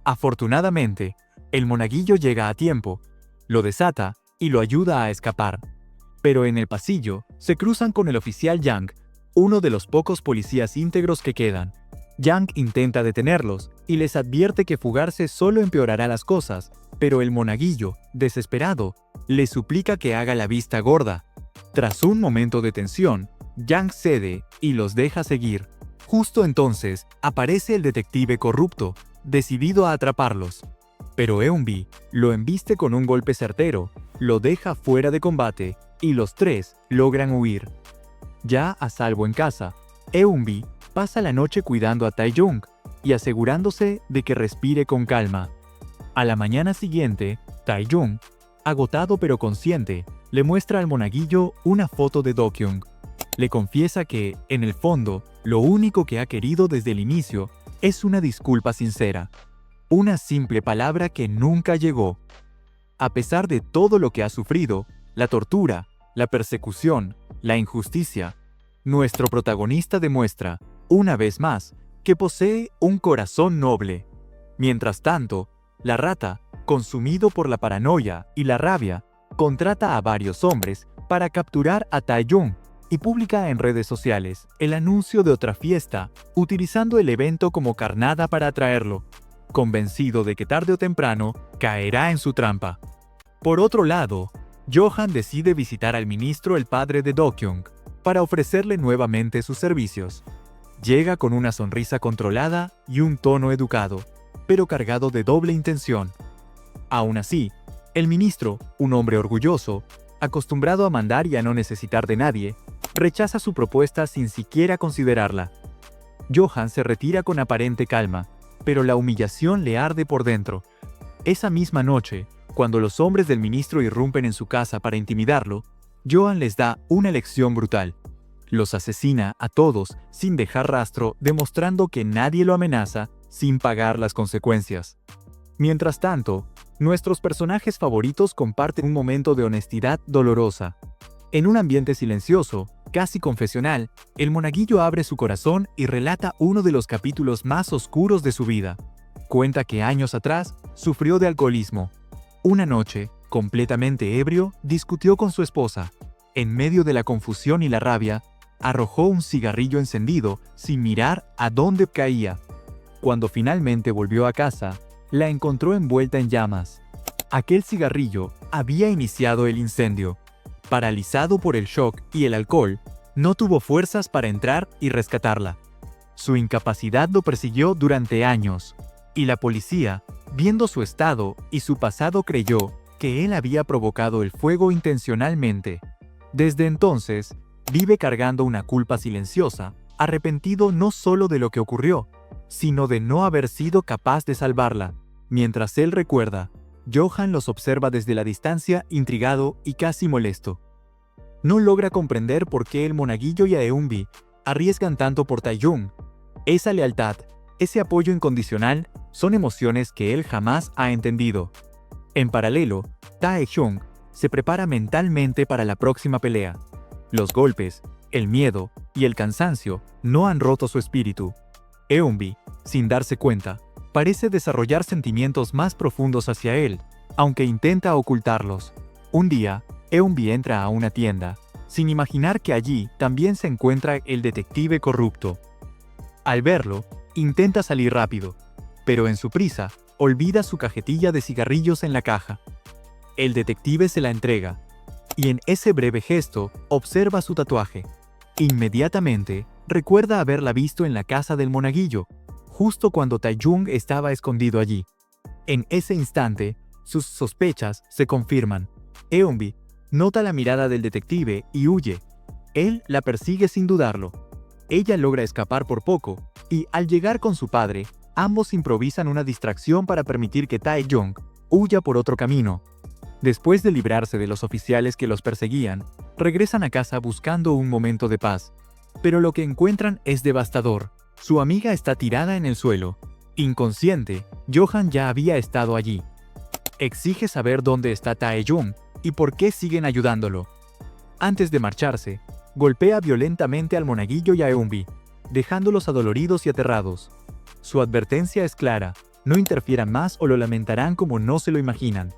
Afortunadamente, el monaguillo llega a tiempo, lo desata y lo ayuda a escapar. Pero en el pasillo, se cruzan con el oficial Yang, uno de los pocos policías íntegros que quedan. Yang intenta detenerlos y les advierte que fugarse solo empeorará las cosas, pero el monaguillo, desesperado, le suplica que haga la vista gorda. Tras un momento de tensión, Yang cede y los deja seguir. Justo entonces, aparece el detective corrupto, decidido a atraparlos. Pero Eun-bi lo embiste con un golpe certero, lo deja fuera de combate, y los tres logran huir. Ya a salvo en casa, Eun-bi pasa la noche cuidando a Tae-jung y asegurándose de que respire con calma. A la mañana siguiente, Tae-jung, agotado pero consciente, le muestra al monaguillo una foto de Do-kyung. Le confiesa que, en el fondo, lo único que ha querido desde el inicio es una disculpa sincera. Una simple palabra que nunca llegó. A pesar de todo lo que ha sufrido, la tortura, la persecución, la injusticia, nuestro protagonista demuestra, una vez más, que posee un corazón noble. Mientras tanto, la rata, consumido por la paranoia y la rabia, contrata a varios hombres para capturar a Tae-jung y publica en redes sociales el anuncio de otra fiesta, utilizando el evento como carnada para atraerlo, convencido de que tarde o temprano caerá en su trampa. Por otro lado, Johan decide visitar al ministro, el padre de Do-kyung, para ofrecerle nuevamente sus servicios. Llega con una sonrisa controlada y un tono educado, pero cargado de doble intención. Aún así, el ministro, un hombre orgulloso, acostumbrado a mandar y a no necesitar de nadie, rechaza su propuesta sin siquiera considerarla. Johan se retira con aparente calma, pero la humillación le arde por dentro. Esa misma noche, cuando los hombres del ministro irrumpen en su casa para intimidarlo, Johan les da una lección brutal. Los asesina a todos sin dejar rastro, demostrando que nadie lo amenaza sin pagar las consecuencias. Mientras tanto, nuestros personajes favoritos comparten un momento de honestidad dolorosa. En un ambiente silencioso, casi confesional, el monaguillo abre su corazón y relata uno de los capítulos más oscuros de su vida. Cuenta que años atrás sufrió de alcoholismo. Una noche, completamente ebrio, discutió con su esposa. En medio de la confusión y la rabia, arrojó un cigarrillo encendido sin mirar a dónde caía. Cuando finalmente volvió a casa, la encontró envuelta en llamas. Aquel cigarrillo había iniciado el incendio. Paralizado por el shock y el alcohol, no tuvo fuerzas para entrar y rescatarla. Su incapacidad lo persiguió durante años, y la policía, viendo su estado y su pasado, creyó que él había provocado el fuego intencionalmente. Desde entonces, vive cargando una culpa silenciosa, arrepentido no solo de lo que ocurrió, sino de no haber sido capaz de salvarla. Mientras él recuerda, Johan los observa desde la distancia, intrigado y casi molesto. No logra comprender por qué el monaguillo y Eun-bi arriesgan tanto por Tae-jung. Esa lealtad, ese apoyo incondicional, son emociones que él jamás ha entendido. En paralelo, Tae-jung se prepara mentalmente para la próxima pelea. Los golpes, el miedo y el cansancio no han roto su espíritu. Eun-bi, sin darse cuenta, parece desarrollar sentimientos más profundos hacia él, aunque intenta ocultarlos. Un día, Eun-bi entra a una tienda, sin imaginar que allí también se encuentra el detective corrupto. Al verlo, intenta salir rápido, pero en su prisa, olvida su cajetilla de cigarrillos en la caja. El detective se la entrega, y en ese breve gesto observa su tatuaje. Inmediatamente, recuerda haberla visto en la casa del monaguillo, justo cuando Tae-jung estaba escondido allí. En ese instante, sus sospechas se confirman. Eun-bi nota la mirada del detective y huye. Él la persigue sin dudarlo. Ella logra escapar por poco, y al llegar con su padre, ambos improvisan una distracción para permitir que Tae-jung huya por otro camino. Después de librarse de los oficiales que los perseguían, regresan a casa buscando un momento de paz. Pero lo que encuentran es devastador. Su amiga está tirada en el suelo, Inconsciente, Johan ya había estado allí. Exige saber dónde está Tae-jung y por qué siguen ayudándolo. Antes de marcharse, golpea violentamente al monaguillo y a Eunbi, dejándolos adoloridos y aterrados. Su advertencia es clara: no interfieran más o lo lamentarán como no se lo imaginan.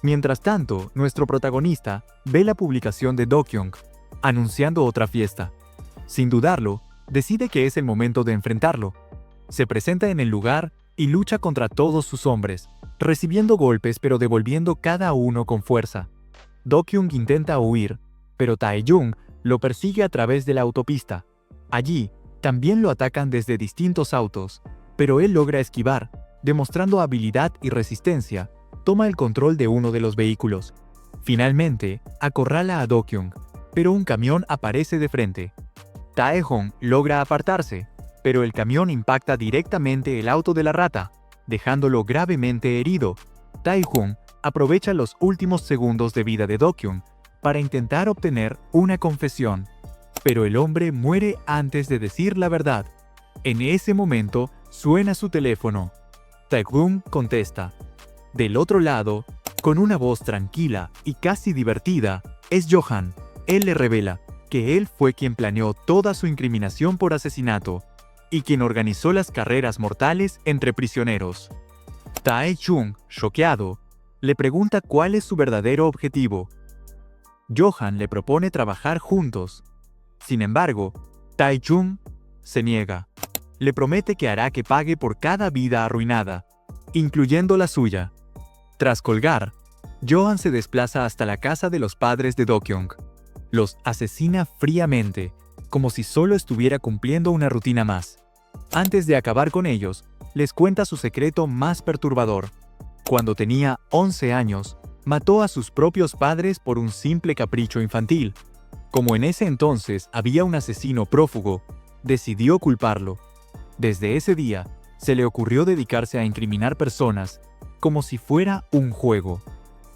Mientras tanto, nuestro protagonista ve la publicación de Dokyung, anunciando otra fiesta. Sin dudarlo, decide que es el momento de enfrentarlo. Se presenta en el lugar y lucha contra todos sus hombres, recibiendo golpes pero devolviendo cada uno con fuerza. Dokyung intenta huir, pero Tae-jung lo persigue a través de la autopista. Allí, también lo atacan desde distintos autos, pero él logra esquivar, demostrando habilidad y resistencia. Toma el control de uno de los vehículos. Finalmente, acorrala a Dokyung, pero un camión aparece de frente. Tae-jung logra apartarse, pero el camión impacta directamente el auto de la rata, dejándolo gravemente herido. Tae-jung aprovecha los últimos segundos de vida de Dokyung para intentar obtener una confesión, pero el hombre muere antes de decir la verdad. En ese momento, suena su teléfono. Tae-jung contesta. Del otro lado, con una voz tranquila y casi divertida, es Johan. Él le revela que él fue quien planeó toda su incriminación por asesinato y quien organizó las carreras mortales entre prisioneros. Tae-jung, choqueado, le pregunta cuál es su verdadero objetivo. Johan le propone trabajar juntos. Sin embargo, Tae-jung se niega. Le promete que hará que pague por cada vida arruinada, incluyendo la suya. Tras colgar, Johan se desplaza hasta la casa de los padres de Dokyung. Los asesina fríamente, como si solo estuviera cumpliendo una rutina más. Antes de acabar con ellos, les cuenta su secreto más perturbador. Cuando tenía 11 años, mató a sus propios padres por un simple capricho infantil. Como en ese entonces había un asesino prófugo, decidió culparlo. Desde ese día, se le ocurrió dedicarse a incriminar personas, como si fuera un juego.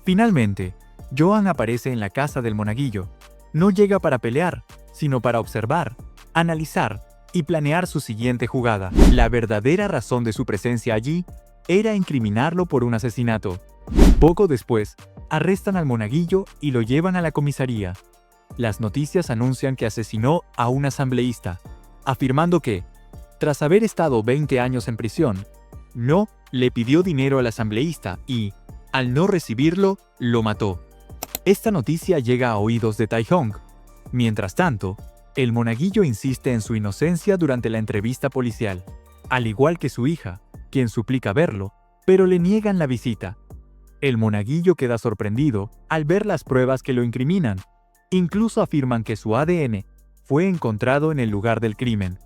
Finalmente, Johan aparece en la casa del monaguillo. No llega para pelear, sino para observar, analizar y planear su siguiente jugada. La verdadera razón de su presencia allí era incriminarlo por un asesinato. Poco después, arrestan al monaguillo y lo llevan a la comisaría. Las noticias anuncian que asesinó a un asambleísta, afirmando que, tras haber estado 20 años en prisión, no le pidió dinero al asambleísta y, al no recibirlo, lo mató. Esta noticia llega a oídos de Tae-jung. Mientras tanto, el monaguillo insiste en su inocencia durante la entrevista policial, al igual que su hija, quien suplica verlo, pero le niegan la visita. El monaguillo queda sorprendido al ver las pruebas que lo incriminan. Incluso afirman que su ADN fue encontrado en el lugar del crimen.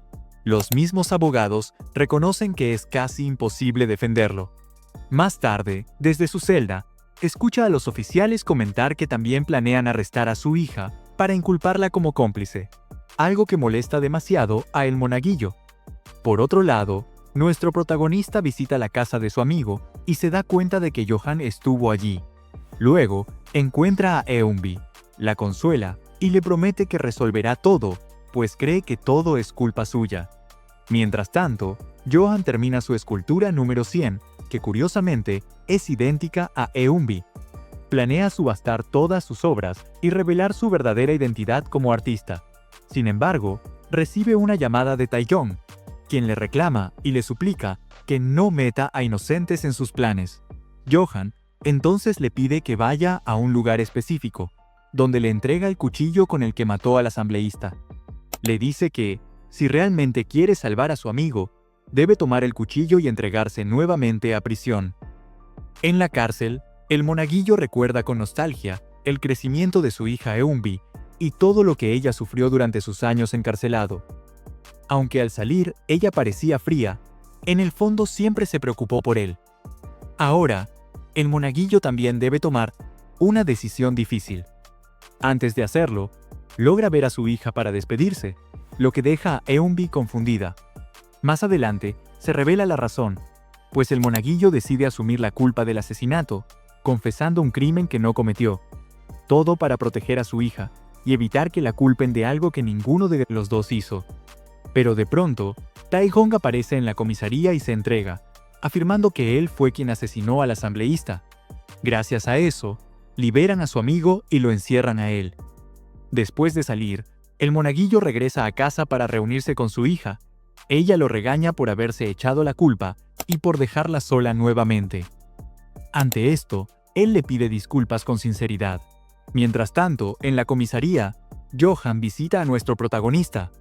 Los mismos abogados reconocen que es casi imposible defenderlo. Más tarde, desde su celda, escucha a los oficiales comentar que también planean arrestar a su hija para inculparla como cómplice, algo que molesta demasiado a el monaguillo. Por otro lado, nuestro protagonista visita la casa de su amigo y se da cuenta de que Johan estuvo allí. Luego, encuentra a Eunbi, la consuela y le promete que resolverá todo, pues cree que todo es culpa suya. Mientras tanto, Johan termina su escultura número 100, que curiosamente es idéntica a Eunbi. Planea subastar todas sus obras y revelar su verdadera identidad como artista. Sin embargo, recibe una llamada de Tae-jung, quien le reclama y le suplica que no meta a inocentes en sus planes. Johan entonces le pide que vaya a un lugar específico, donde le entrega el cuchillo con el que mató al asambleísta. Le dice que, si realmente quiere salvar a su amigo, debe tomar el cuchillo y entregarse nuevamente a prisión. En la cárcel, el monaguillo recuerda con nostalgia el crecimiento de su hija Eunbi y todo lo que ella sufrió durante sus años encarcelado. Aunque al salir ella parecía fría, en el fondo siempre se preocupó por él. Ahora, el monaguillo también debe tomar una decisión difícil. Antes de hacerlo, logra ver a su hija para despedirse, lo que deja a Eunbi confundida. Más adelante, se revela la razón, pues el monaguillo decide asumir la culpa del asesinato, confesando un crimen que no cometió. Todo para proteger a su hija y evitar que la culpen de algo que ninguno de los dos hizo. Pero de pronto, Tae-jung aparece en la comisaría y se entrega, afirmando que él fue quien asesinó al asambleísta. Gracias a eso, liberan a su amigo y lo encierran a él. Después de salir, el monaguillo regresa a casa para reunirse con su hija. Ella lo regaña por haberse echado la culpa y por dejarla sola nuevamente. Ante esto, él le pide disculpas con sinceridad. Mientras tanto, en la comisaría, Johan visita a nuestro protagonista.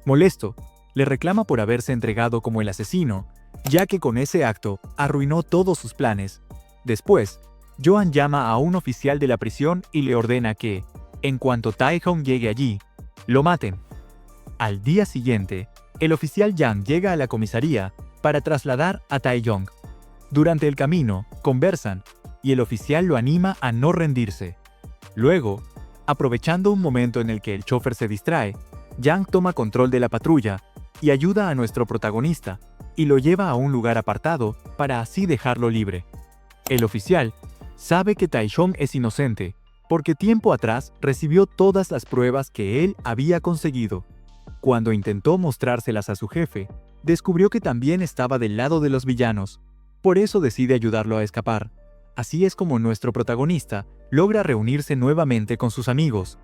Molesto, le reclama por haberse entregado como el asesino, ya que con ese acto arruinó todos sus planes. Después, Johan llama a un oficial de la prisión y le ordena que, en cuanto Tae-hong llegue allí, lo maten. Al día siguiente, el oficial Yang llega a la comisaría para trasladar a Tae-yong. Durante el camino, conversan, y el oficial lo anima a no rendirse. Luego, aprovechando un momento en el que el chofer se distrae, Yang toma control de la patrulla y ayuda a nuestro protagonista, y lo lleva a un lugar apartado para así dejarlo libre. El oficial sabe que Tae-hong es inocente, porque tiempo atrás recibió todas las pruebas que él había conseguido. Cuando intentó mostrárselas a su jefe, descubrió que también estaba del lado de los villanos. Por eso decide ayudarlo a escapar. Así es como nuestro protagonista logra reunirse nuevamente con sus amigos.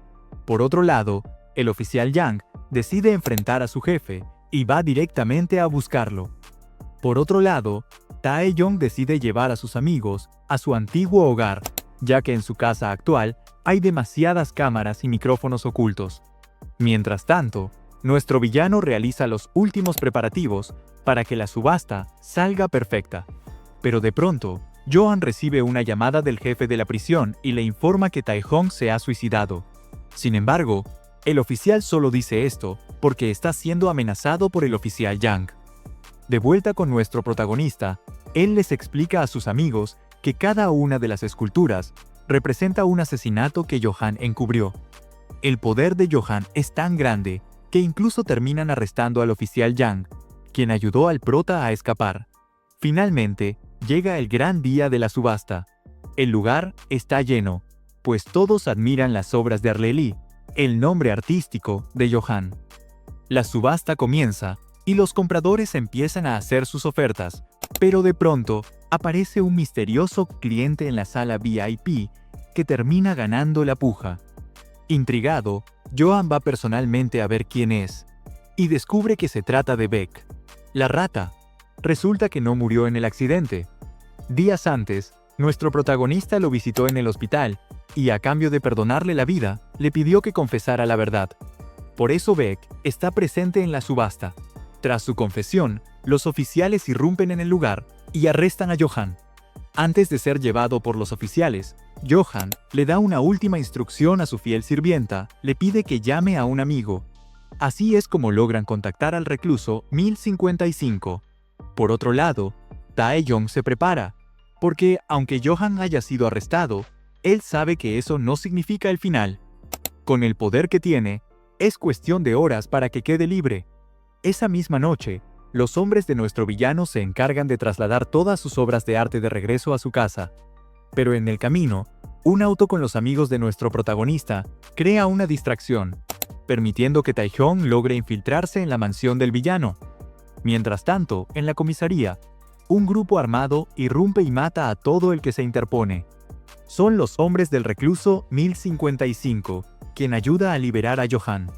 Por otro lado, el oficial Yang decide enfrentar a su jefe y va directamente a buscarlo. Por otro lado, Tae-yong decide llevar a sus amigos a su antiguo hogar, ya que en su casa actual hay demasiadas cámaras y micrófonos ocultos. Mientras tanto, nuestro villano realiza los últimos preparativos para que la subasta salga perfecta. Pero de pronto, Johan recibe una llamada del jefe de la prisión y le informa que Tae-hong se ha suicidado. Sin embargo, el oficial solo dice esto porque está siendo amenazado por el oficial Yang. De vuelta con nuestro protagonista, él les explica a sus amigos que cada una de las esculturas representa un asesinato que Johan encubrió. El poder de Johan es tan grande que incluso terminan arrestando al oficial Yang, quien ayudó al prota a escapar. Finalmente, llega el gran día de la subasta. El lugar está lleno, pues todos admiran las obras de Arleli, el nombre artístico de Johan. La subasta comienza y los compradores empiezan a hacer sus ofertas, pero de pronto aparece un misterioso cliente en la sala VIP que termina ganando la puja. Intrigado, Johan va personalmente a ver quién es, y descubre que se trata de Beck, la rata. Resulta que no murió en el accidente. Días antes, nuestro protagonista lo visitó en el hospital, y a cambio de perdonarle la vida, le pidió que confesara la verdad. Por eso Beck está presente en la subasta. Tras su confesión, los oficiales irrumpen en el lugar y arrestan a Johan. Antes de ser llevado por los oficiales, Johan le da una última instrucción a su fiel sirvienta, le pide que llame a un amigo. Así es como logran contactar al recluso 1055. Por otro lado, Tae-yong se prepara, porque aunque Johan haya sido arrestado, él sabe que eso no significa el final. Con el poder que tiene, es cuestión de horas para que quede libre. Esa misma noche, los hombres de nuestro villano se encargan de trasladar todas sus obras de arte de regreso a su casa. Pero en el camino, un auto con los amigos de nuestro protagonista crea una distracción, permitiendo que Tae-hong logre infiltrarse en la mansión del villano. Mientras tanto, en la comisaría, un grupo armado irrumpe y mata a todo el que se interpone. Son los hombres del recluso 1055, quien ayuda a liberar a Johan.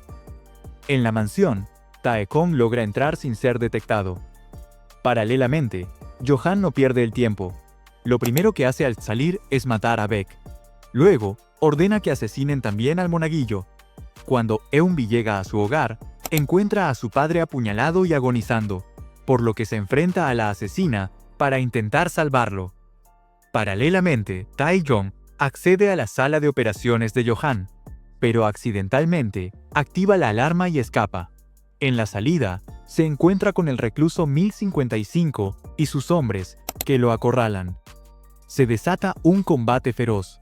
En la mansión, Tae-hong logra entrar sin ser detectado. Paralelamente, Johan no pierde el tiempo. Lo primero que hace al salir es matar a Beck. Luego, ordena que asesinen también al monaguillo. Cuando Eunbi llega a su hogar, encuentra a su padre apuñalado y agonizando, por lo que se enfrenta a la asesina para intentar salvarlo. Paralelamente, Tae-yong accede a la sala de operaciones de Johan, pero accidentalmente activa la alarma y escapa. En la salida, se encuentra con el recluso 1055 y sus hombres, que lo acorralan. Se desata un combate feroz.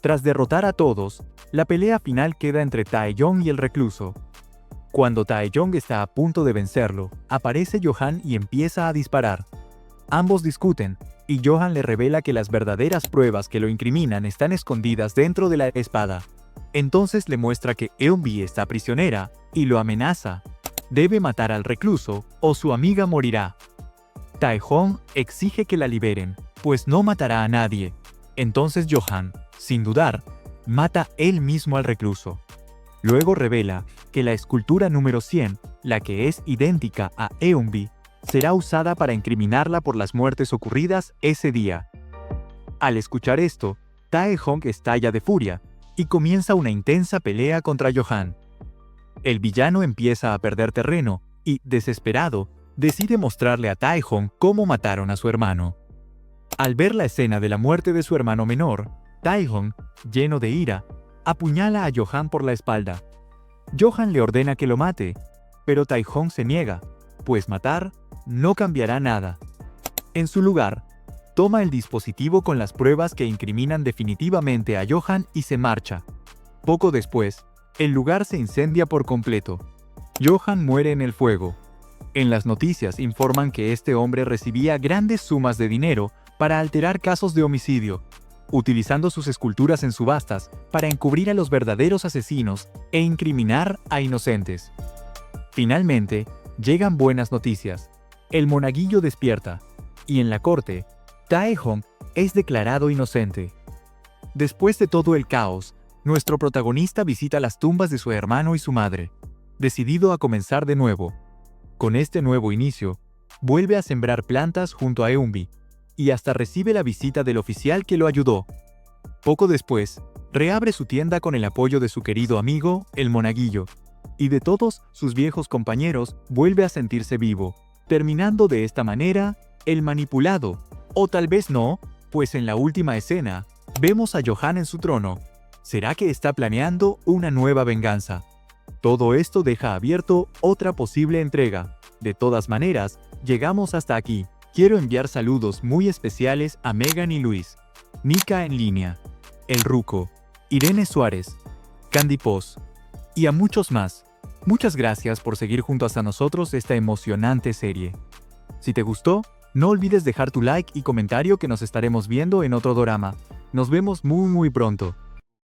Tras derrotar a todos, la pelea final queda entre Tae-yong y el recluso. Cuando Tae-yong está a punto de vencerlo, aparece Johan y empieza a disparar. Ambos discuten, y Johan le revela que las verdaderas pruebas que lo incriminan están escondidas dentro de la espada. Entonces le muestra que Eunbi está prisionera, y lo amenaza. Debe matar al recluso, o su amiga morirá. Tae-hong exige que la liberen, pues no matará a nadie. Entonces Johan, sin dudar, mata él mismo al recluso. Luego revela que la escultura número 100, la que es idéntica a Eunbi, será usada para incriminarla por las muertes ocurridas ese día. Al escuchar esto, Tae-hong estalla de furia y comienza una intensa pelea contra Johan. El villano empieza a perder terreno y, desesperado, decide mostrarle a Tae-hong cómo mataron a su hermano. Al ver la escena de la muerte de su hermano menor, Tae-hong, lleno de ira, apuñala a Johan por la espalda. Johan le ordena que lo mate, pero Tae-hong se niega, pues matar no cambiará nada. En su lugar, toma el dispositivo con las pruebas que incriminan definitivamente a Johan y se marcha. Poco después, el lugar se incendia por completo. Johan muere en el fuego. En las noticias informan que este hombre recibía grandes sumas de dinero para alterar casos de homicidio, utilizando sus esculturas en subastas para encubrir a los verdaderos asesinos e incriminar a inocentes. Finalmente, llegan buenas noticias. El monaguillo despierta, y en la corte, Tae-hong es declarado inocente. Después de todo el caos, nuestro protagonista visita las tumbas de su hermano y su madre, decidido a comenzar de nuevo. Con este nuevo inicio, vuelve a sembrar plantas junto a Eunbi, y hasta recibe la visita del oficial que lo ayudó. Poco después, reabre su tienda con el apoyo de su querido amigo, el monaguillo, y de todos sus viejos compañeros vuelve a sentirse vivo, terminando de esta manera, el manipulado. O tal vez no, pues en la última escena, vemos a Johan en su trono. ¿Será que está planeando una nueva venganza? Todo esto deja abierto otra posible entrega. De todas maneras, llegamos hasta aquí. Quiero enviar saludos muy especiales a Megan y Luis, Nika en línea, El Ruco, Irene Suárez, Candy Pos y a muchos más. Muchas gracias por seguir junto hasta nosotros esta emocionante serie. Si te gustó, no olvides dejar tu like y comentario que nos estaremos viendo en otro dorama. Nos vemos muy pronto.